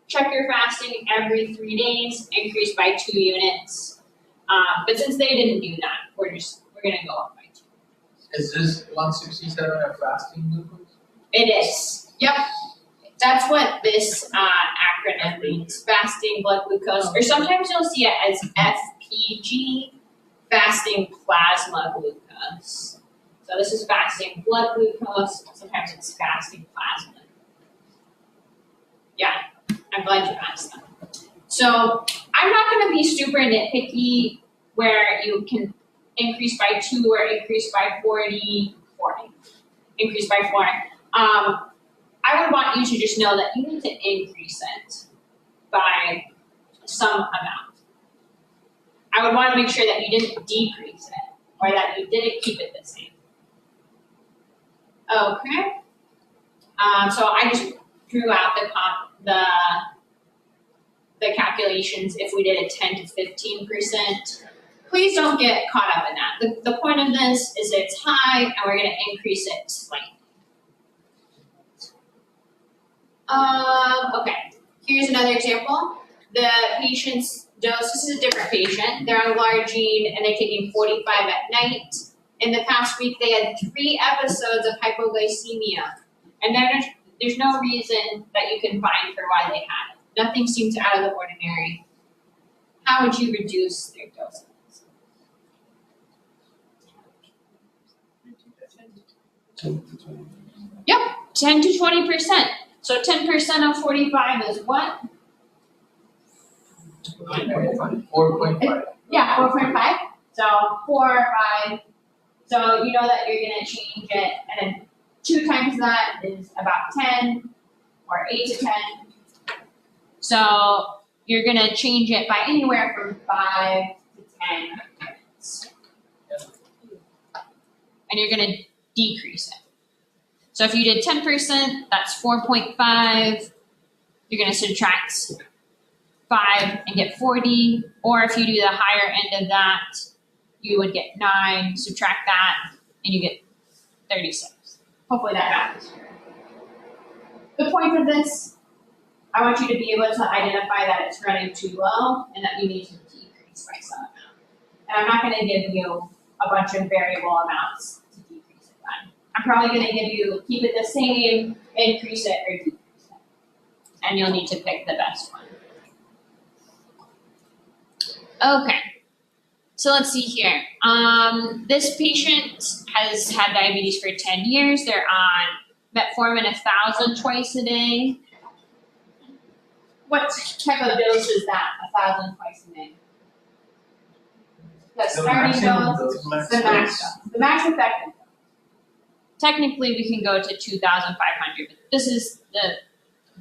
Speaker 2: check your fasting every 3 days, increase by 2 units. But since they didn't do that, we're gonna go up by 2.
Speaker 1: Is this 167 a fasting glucose?
Speaker 2: It is. Yep. That's what this acronym means. Fasting blood glucose, or sometimes you'll see it as FPG, fasting plasma glucose. So this is fasting blood glucose. Sometimes it's fasting plasma. Yeah, I'm glad you asked that. So I'm not going to be super nitpicky where you can increase by 2 or increase by 40, increase by 4. I would want you to just know that you need to increase it by some amount. I would want to make sure that you didn't decrease it or that you didn't keep it the same. Okay. So I just drew out the calculations if we did a 10 to 15%. Please don't get caught up in that. The point of this is it's high and we're going to increase it slightly. Okay, here's another example. The patient's dose, this is a different patient. They're on Glargine and they're taking 45 at night. In the past week, they had 3 episodes of hypoglycemia. And there's no reason that you can find for why they had it. Nothing seems out of the ordinary. How would you reduce their doses? Yep, 10 to 20%. So 10% of 45 is what?
Speaker 1: 4.5.
Speaker 2: Yeah, 4.5. So 4 or 5. So you know that you're going to change it, and then 2 times that is about 10, or 8 to 10. So you're going to change it by anywhere from 5 to 10 units. And you're going to decrease it. So if you did 10%, that's 4.5. You're going to subtract 5 and get 40. Or if you do the higher end of that, you would get 9, subtract that, and you get 36. Hopefully that happens. The point of this, I want you to be able to identify that it's running too low and that you need to decrease by some amount. And I'm not going to give you a bunch of variable amounts to decrease it by. I'm probably going to give you keep it the same, increase it, or decrease it. And you'll need to pick the best one. Okay. So let's see here. This patient has had diabetes for 10 years. They're on metformin 1,000 twice a day. What type of dose is that, 1,000 twice a day? The starting dose, the max dose. The max effective dose. Technically, we can go to 2,500, but this is the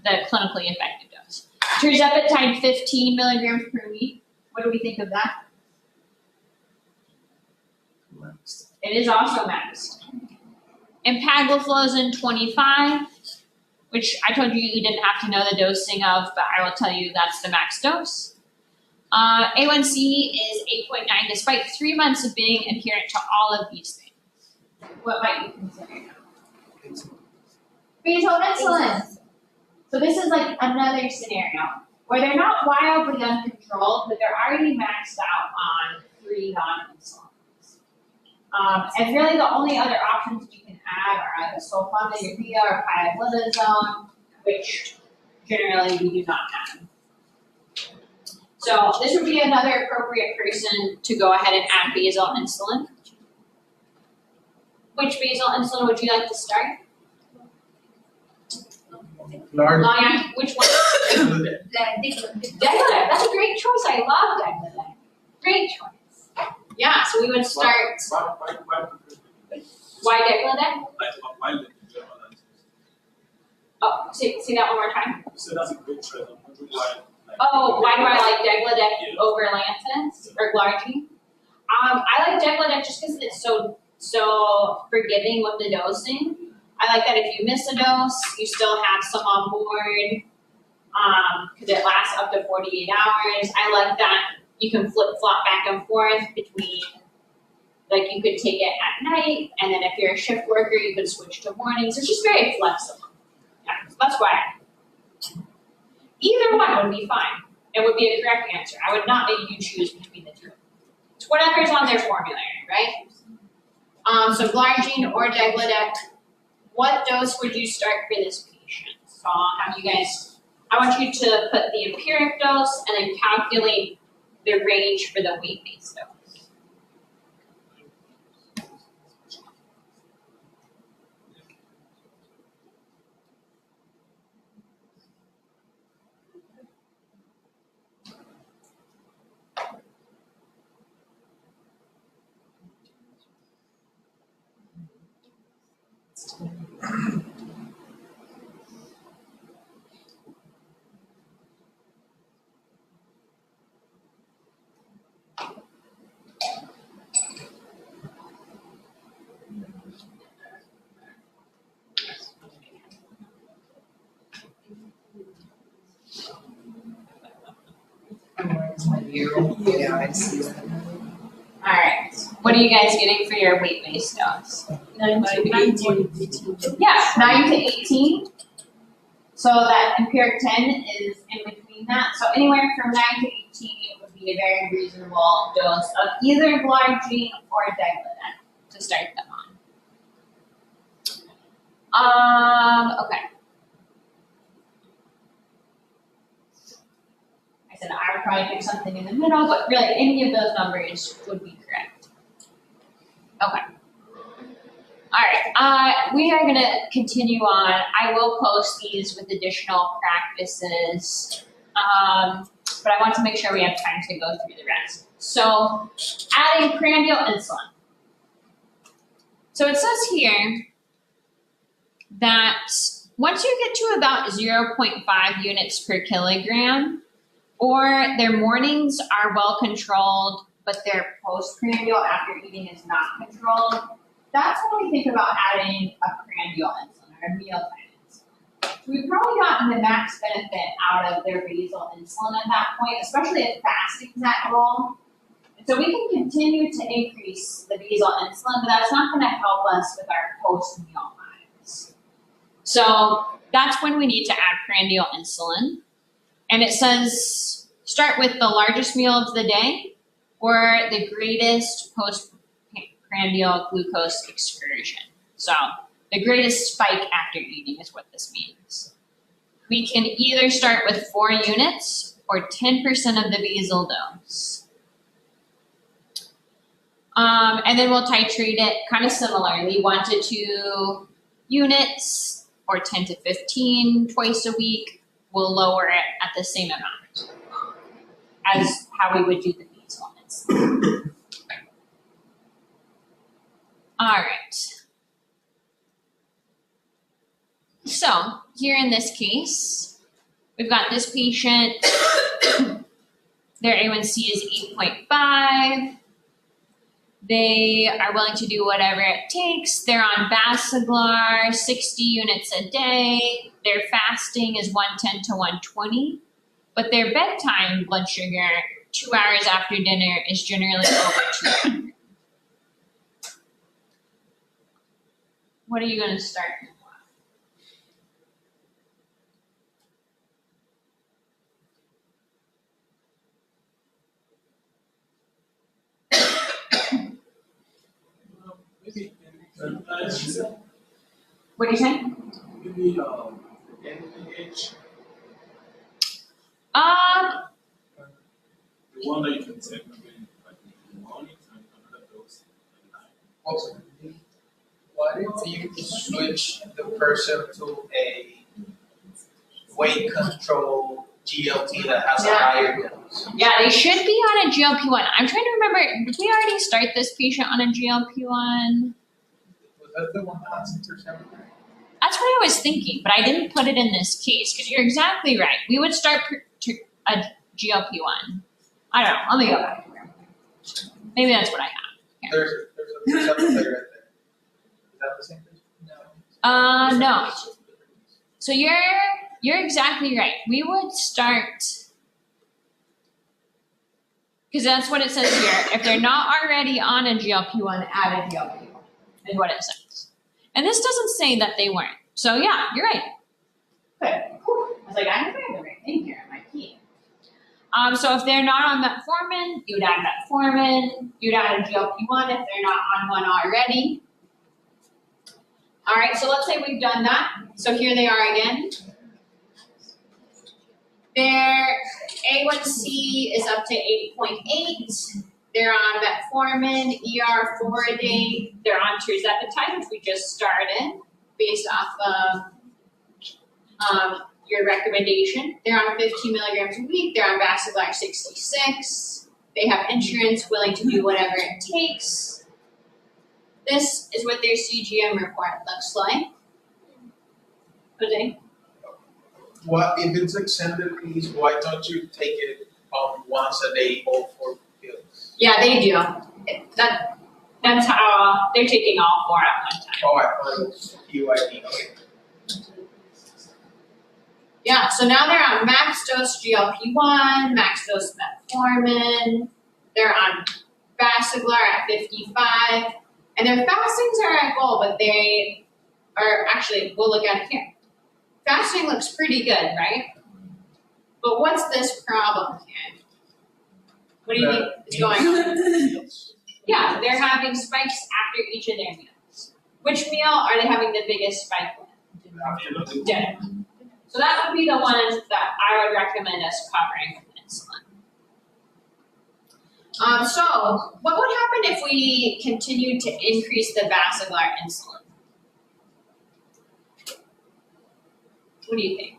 Speaker 2: clinically effective dose. Tirzepatide 15 milligrams per week. What do we think of that? It is also maxed. Empagliflozin 25, which I told you you didn't have to know the dosing of, but I will tell you that's the max dose. A1C is 8.9, despite 3 months of being adherent to all of these things. What might you consider? Basal insulin. So this is like another scenario where they're not wildly uncontrolled, but they're already maxed out on 3 non-insulins. And really the only other options you can add are either sulfonylurea or pioglitazone, which generally we do not have. So this would be another appropriate person to go ahead and add basal insulin. Which basal insulin would you like to start?
Speaker 1: Lord,
Speaker 2: Long-acting, which one? Degludec, that's a great choice, I love Degludec. Great choice. Yeah, so we would start, why Degludec?
Speaker 3: Why the balance?
Speaker 2: Oh, say that one more time.
Speaker 3: You said that's a great choice. I'm wondering why.
Speaker 2: Oh, why do I like Degludec over Lantus or Glargine? I like Degludec just because it's so forgiving with the dosing. I like that if you miss a dose, you still have some on board, because it lasts up to 48 hours. I like that you can flip-flop back and forth between, like you could take it at night, and then if you're a shift worker, you could switch to mornings. It's just very flexible. Yeah, so that's why. Either one would be fine. It would be a correct answer. I would not make you choose between the two. It's whatever's on their formulary, right? So Glargine or Degludec, what dose would you start for this patient? So I'll have you guys, I want you to put the empiric dose and then calculate the range for the weight-based dose.
Speaker 10: Yeah, I see that.
Speaker 2: All right. What are you guys getting for your weight-based dose?
Speaker 9: 9 to 18.
Speaker 2: Yeah, 9 to 18. So that empiric 10 is in between that. So anywhere from 9 to 18 would be a very reasonable dose of either Glargine or Degludec to start them on. Okay. I said I would probably pick something in the middle, but really any of those numbers would be correct. Okay. All right, we are gonna continue on. I will post these with additional practices, but I want to make sure we have time to go through the rest. So, adding prandial insulin. So it says here that once you get to about 0.5 units per kilogram, or their mornings are well controlled, but their postprandial after eating is not controlled, that's when we think about adding a prandial insulin or a mealtime insulin. So we've probably gotten the max benefit out of their basal insulin at that point, especially if fasting is at goal. And so we can continue to increase the basal insulin, but that's not going to help us with our post-meal highs. So that's when we need to add prandial insulin. And it says start with the largest meal of the day or the greatest postprandial glucose excursion. So the greatest spike after eating is what this means. We can either start with 4 units or 10% of the basal dose. And then we'll titrate it kind of similarly, 1 to 2 units or 10 to 15 twice a week. We'll lower it at the same amount as how we would do the basal insulin. All right. So, here in this case, we've got this patient, their A1C is 8.5. They are willing to do whatever it takes. They're on Basaglar, 60 units a day. Their fasting is 110 to 120. But their bedtime blood sugar, 2 hours after dinner, is generally over 200. What are you going to start?
Speaker 3: Maybe,
Speaker 2: What do you think?
Speaker 3: maybe, NPH, the one that you can take maybe like in the morning and another dose at night.
Speaker 1: Also, what if you switch the person to a weight control GLT that has a
Speaker 2: Yeah.
Speaker 1: higher dose?
Speaker 2: Yeah, they should be on a GLP-1. I'm trying to remember, did we already start this patient on a GLP-1?
Speaker 1: Was that the one that has interceptor?
Speaker 2: That's what I was thinking, but I didn't put it in this case because you're exactly right. We would start a GLP-1. I don't know. Let me go back. Maybe that's what I have.
Speaker 1: There's a receptor right there. Is that the same person?
Speaker 2: No. So you're exactly right. We would start, because that's what it says here. If they're not already on a GLP-1, add a GLP-1 is what it says. And this doesn't say that they weren't. So yeah, you're right. Good. Whew. I was like, I'm doing the right thing here. My key. So if they're not on metformin, you'd add metformin. You'd add a GLP-1 if they're not on one already. All right, so let's say we've done that. So here they are again. Their A1C is up to 8.8. They're on metformin, ER 4 a day. They're on tirzepatide, which we just started based off of your recommendation. They're on 15 milligrams a week. They're on Basaglar 66. They have insurance, willing to do whatever it takes. This is what their CGM report looks like. Jose?
Speaker 1: What if it's extended release? Why don't you take it once a day, all 4 pills?
Speaker 2: Yeah, they do. That's how they're taking all 4 at one time.
Speaker 1: Oh, I thought it was UID. Okay.
Speaker 2: Yeah, so now they're on max dose GLP-1, max dose metformin. They're on Basaglar at 55. And their fastings are at goal, but they are actually, we'll look at it here. Fasting looks pretty good, right? But what's this problem here? What do you think is going on? Yeah, they're having spikes after each of their meals. Which meal are they having the biggest spike with? Dinner. So that would be the ones that I would recommend us covering with insulin. So what would happen if we continued to increase the Basaglar insulin? What do you think?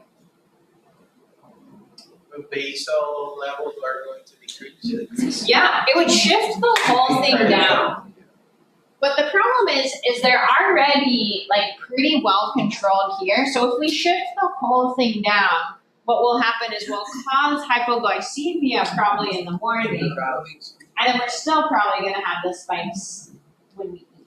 Speaker 1: The basal levels are going to decrease.
Speaker 2: Yeah, it would shift the whole thing down. But the problem is they're already like pretty well controlled here. So if we shift the whole thing down, what will happen is we'll cause hypoglycemia probably in the morning. And then we're still probably gonna have the spikes when we eat.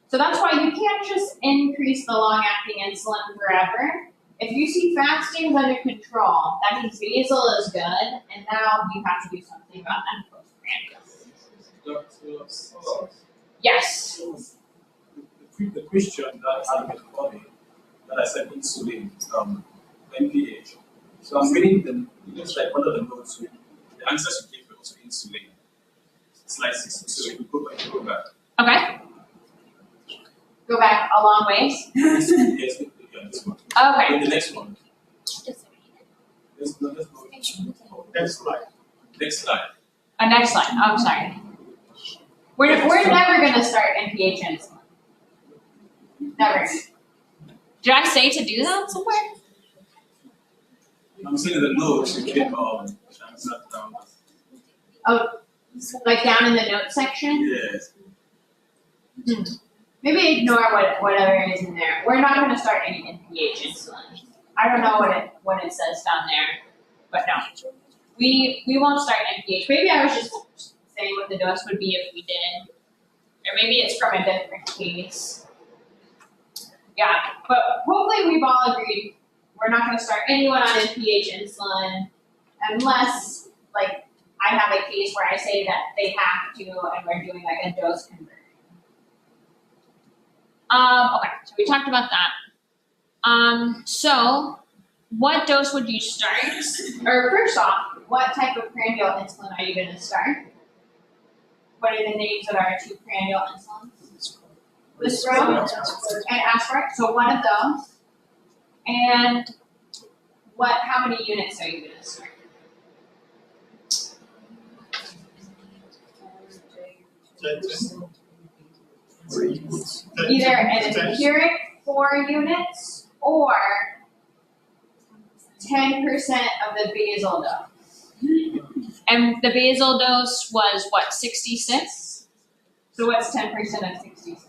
Speaker 2: So that's why you can't just increase the long-acting insulin forever. If you see fasting under control, that means basal is good, and now you have to do something about that postprandial. Yes.
Speaker 3: The question that had been funny, that I said insulin, NPH. So I'm reading the, just like one of the notes, the answers you gave were also insulin. Slide 62, we go back.
Speaker 2: Okay. Go back a long ways.
Speaker 3: Yes, this one.
Speaker 2: Okay.
Speaker 3: And the next one. Let's go.
Speaker 6: Next slide.
Speaker 3: Next slide.
Speaker 2: Next slide. Oh, sorry. We're never gonna start NPH insulin. Never. Did I say to do that somewhere?
Speaker 3: I'm saying the notes you gave answer down.
Speaker 2: Oh, like down in the notes section?
Speaker 3: Yes.
Speaker 2: maybe ignore whatever is in there. We're not gonna start any NPH insulin. I don't know what it says down there, but no. We won't start NPH. Maybe I was just saying what the dose would be if we did. Or maybe it's from a different case. Yeah, but hopefully we've all agreed we're not gonna start anyone on NPH insulin unless, like, I have a case where I say that they have to and we're doing like a dose conversion. Okay, so we talked about that. So what dose would you start? Or first off, what type of prandial insulin are you gonna start? What are the names of our two prandial insulins? Lispro and Aspart, so one of those. And how many units are you gonna start? Either an empiric 4 units or 10% of the basal dose. And the basal dose was what, 66? So what's 10% of 66?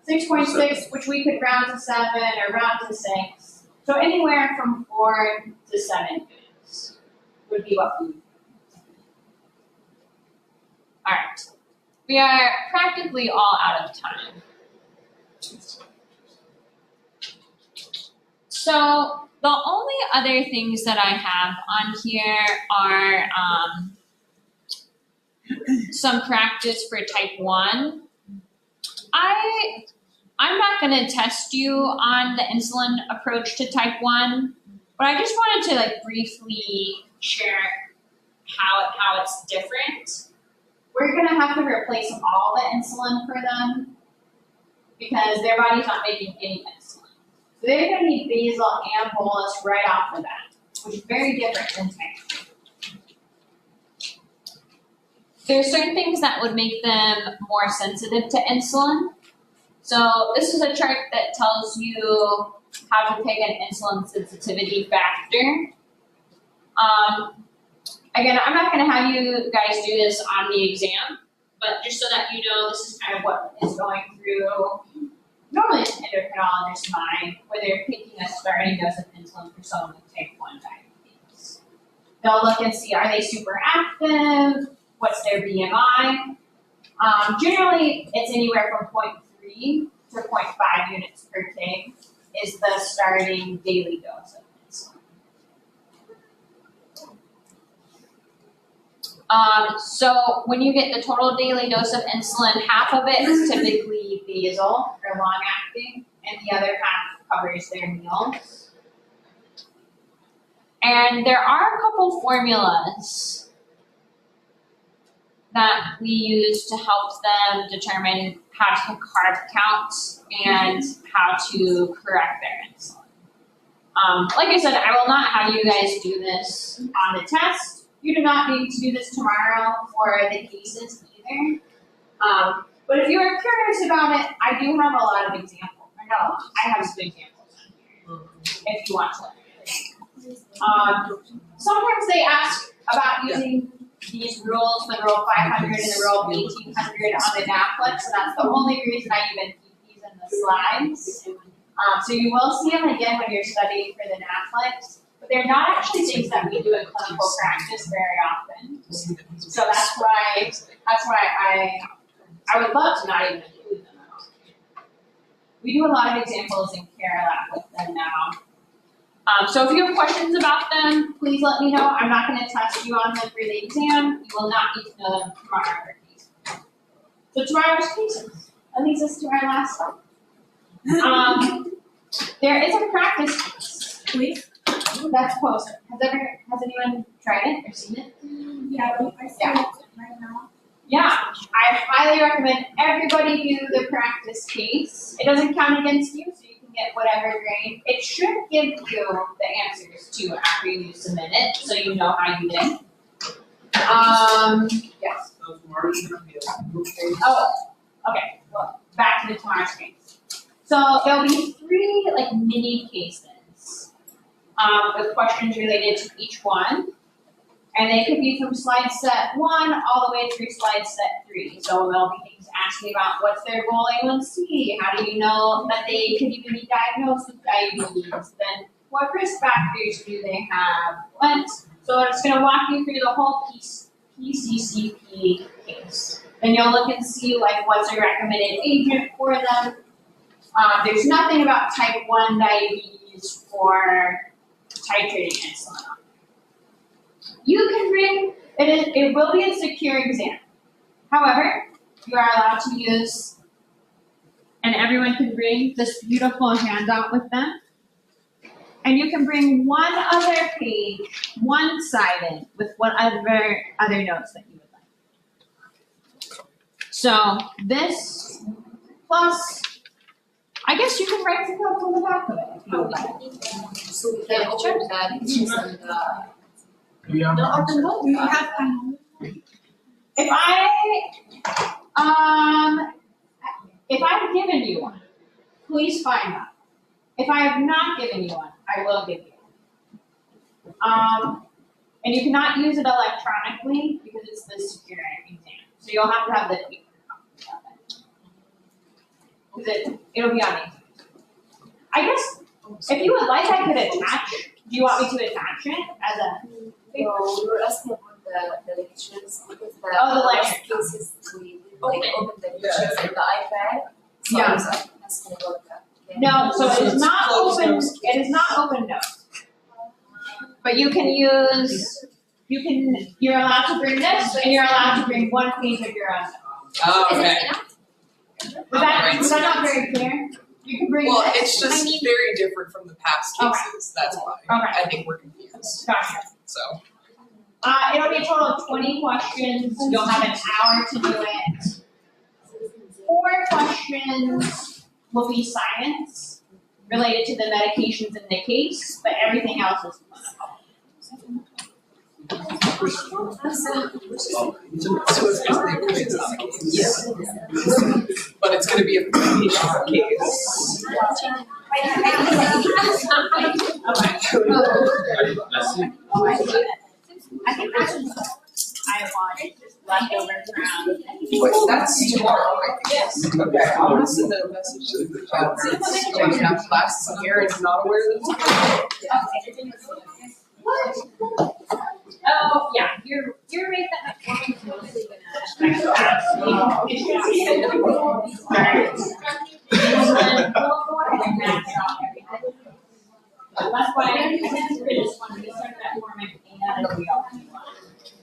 Speaker 2: 6.6, which we could round to 7 or round to 6. So anywhere from 4 to 7 units would be what we. All right. We are practically all out of time. So the only other things that I have on here are some practice for type 1. I'm not going to test you on the insulin approach to type 1, but I just wanted to like briefly share how it's different. We're going to have to replace all the insulin for them because their body's not making any insulin. So they're going to need basal and bolus right off the bat, which is very different than type 2. There are certain things that would make them more sensitive to insulin. So this is a chart that tells you how to pick an insulin sensitivity factor. Again, I'm not going to have you guys do this on the exam, but just so that you know, this is kind of what is going through normally an endocrinologist's mind when they're picking a starting dose of insulin for someone with type 1 diabetes. They'll look and see, are they super active? What's their BMI? Generally, it's anywhere from 0.3 to 0.5 units per kg is the starting daily dose of insulin. So when you get the total daily dose of insulin, half of it is typically basal or long acting, and the other half covers their meals. And there are a couple formulas that we use to help them determine how to carb count and how to correct their insulin. Like I said, I will not have you guys do this on the test. You do not need to do this tomorrow for the cases either. But if you are curious about it, I do have a lot of examples. Or not a lot, I have some examples on here if you want to learn. Sometimes they ask about using these rules, the rule 500 and the rule 1800 on the NAFLEX, and that's the only reason I even keep these in the slides. So you will see them again when you're studying for the NAFLEX. But they're not actually things that we do in clinical practice very often. So that's why I would love to not even include them at all. We do a lot of examples in CareLab with them now. So if you have questions about them, please let me know. I'm not going to test you on them for the exam. You will not need to know them tomorrow for cases. So tomorrow's cases. That leads us to our last slide. There is a practice case. Please. That's posted. Has anyone tried it or seen it?
Speaker 7: Yeah, I see it right now.
Speaker 2: Yeah, I highly recommend everybody do the practice case. It doesn't count against you, so you can get whatever grade. It should give you the answers too after you submit it, so you know how you did. Yes. Oh, okay. Well, back to the tomorrow's case. So there'll be 3 like mini cases. With questions related to each one. And they could be from slide set 1 all the way through slide set 3. So there'll be things asking about what's their goal A1C, how do you know that they could even be diagnosed with diabetes, then what risk factors do they have, so it's gonna walk you through the whole PCCP case. Then you'll look and see like what's a recommended agent for them. There's nothing about type 1 diabetes or titrating insulin. You can bring, it will be a secure exam. However, you are allowed to use, and everyone can bring this beautiful handout with them. And you can bring one other page, one-sided, with whatever other notes that you would like. So this plus, I guess you can write some notes on the back of it if you would like.
Speaker 7: So we can open that pictures and
Speaker 2: If I've given you one, please find that. If I have not given you one, I will give you one. And you cannot use it electronically because it's the secure exam. So you'll have to have the paper copy of it. Because it'll be on the exam. I guess, if you would like, I could attach. Do you want me to attach it as a?
Speaker 7: we were asking about the lectures because the
Speaker 2: Oh, the
Speaker 7: last
Speaker 2: lecture.
Speaker 7: cases we open the lectures in the iPad. So
Speaker 2: Yeah.
Speaker 7: I was asking about that.
Speaker 2: No, so it is not
Speaker 10: Closed
Speaker 2: open,
Speaker 10: notes.
Speaker 2: it is not open notes. But you can use, you're allowed to bring this, and you're allowed to bring one page of your own notes.
Speaker 10: Oh,
Speaker 7: Is it
Speaker 10: okay.
Speaker 7: enough?
Speaker 2: Was that not very clear? You can bring this.
Speaker 10: Well, it's just very different from the past
Speaker 2: Okay.
Speaker 10: cases, that's why.
Speaker 2: Okay.
Speaker 10: I think we're confused,
Speaker 2: Gotcha.
Speaker 10: so.
Speaker 2: It'll be a total of 20 questions, you'll have an hour to do it. 4 questions will be science, related to the medications in the case, but everything else is clinical.
Speaker 10: So it's basically a quiz. Yeah. But it's gonna be a patient case.
Speaker 2: I think I want leftovers around.
Speaker 10: Wait, that's tomorrow, right? Yes. Okay, I'm gonna send a message to the child since we have classes and Aaron's not aware that it's.
Speaker 2: Oh, yeah, you're right that performance is really gonna That's why I just wanted to start that format and it'll be all you want.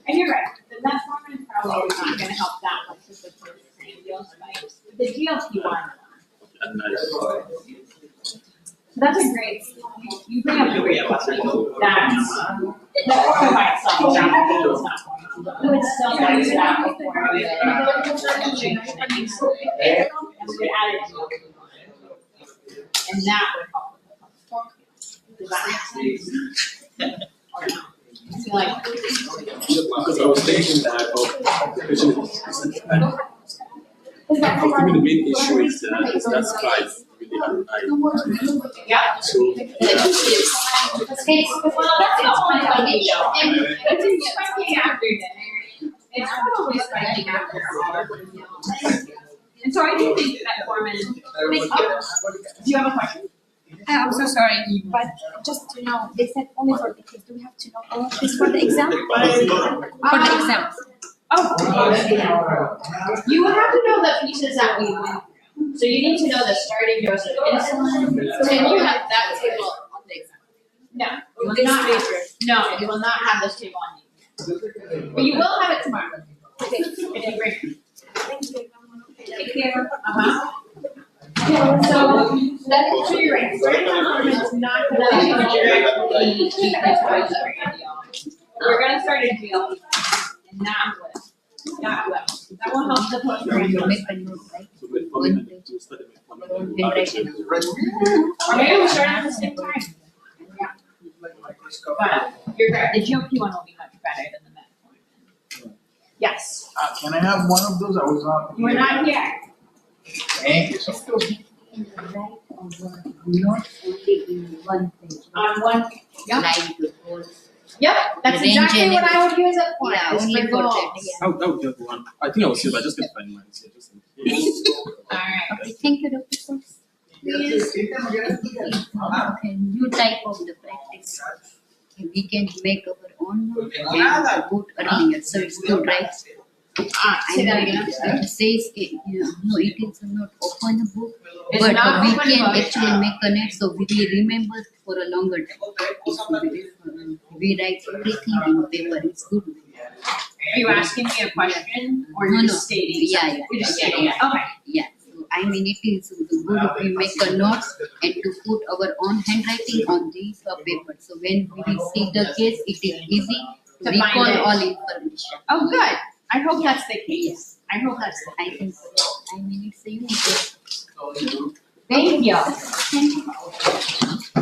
Speaker 2: And you're right, the metformin probably is not gonna help that much with the postprandial spikes, but the GLP-1. That's a great, you bring up a great question. That order by itself, is not going to, you would still use that before you change the needs. You could add it to it. And that would help with the Does that make sense? Or no? I feel like.
Speaker 3: Because I was thinking that I think the main issue is that Skype really had
Speaker 2: Yeah.
Speaker 3: So
Speaker 2: Well, that's the only thing, and it's spiking after dinner. It's probably spiking after hour. And so I do think that Foreman. Do you have a question?
Speaker 11: I'm so sorry, but just to know, they said only for the kids. Do we have to know all of this for the exam? For the exam.
Speaker 2: Oh. You would have to know the pieces that we went through. So you need to know the starting dose of insulin.
Speaker 7: So you have that table on the exam.
Speaker 2: No, you will
Speaker 7: This
Speaker 2: not have,
Speaker 7: paper.
Speaker 2: no, you will not have this table on you. But you will have it tomorrow.
Speaker 7: Okay.
Speaker 2: If you bring.
Speaker 7: Thank you.
Speaker 2: Take care. So that is true, you're right. Starting performance is not gonna be directly because of the radiology. We're gonna start a deal and that will help the postprandial. Or maybe we start at the same time. Yeah. But you're right, the GLP-1 will be much better than the metformin. Yes,
Speaker 1: Can I have one of those? I was not.
Speaker 2: you were not here.
Speaker 1: Thank you so much.
Speaker 11: In the right of not only in one page.
Speaker 2: On one, yeah.
Speaker 11: Like the whole
Speaker 2: Yep, that's
Speaker 11: Range
Speaker 2: exactly what I would use it for,
Speaker 11: Yeah,
Speaker 2: is
Speaker 11: only
Speaker 2: for
Speaker 11: for
Speaker 2: goals.
Speaker 11: that, yeah.
Speaker 3: That would get one. I think I will see, but I just get find mine. So just
Speaker 2: Alright.
Speaker 11: Okay, thank you, Dr. Fox. Okay, new type of the practice. We can make our own note and put earlier, so it's good, right?
Speaker 2: Say that again.
Speaker 11: It says, no, it is not open the book,
Speaker 2: It's
Speaker 11: but
Speaker 2: not
Speaker 11: we
Speaker 2: open
Speaker 11: can
Speaker 2: book.
Speaker 11: actually make a note, so we will remember for a longer time. If we write everything on paper, it's good.
Speaker 2: Are you asking me a question or
Speaker 11: No,
Speaker 2: you're
Speaker 11: no.
Speaker 2: just stating
Speaker 11: Yeah,
Speaker 2: something?
Speaker 11: yeah.
Speaker 2: You're just stating it, okay.
Speaker 11: Yeah, so I mean, it is good if we make a note and to put our own handwriting on this paper. So when we will see the case, it is easy to
Speaker 2: To find
Speaker 11: recall
Speaker 2: it.
Speaker 11: all information.
Speaker 2: Oh, good. I hope that's the case. I hope that's the
Speaker 11: I think so. I mean, it's a unique.
Speaker 2: Thank you.
Speaker 11: Thank you.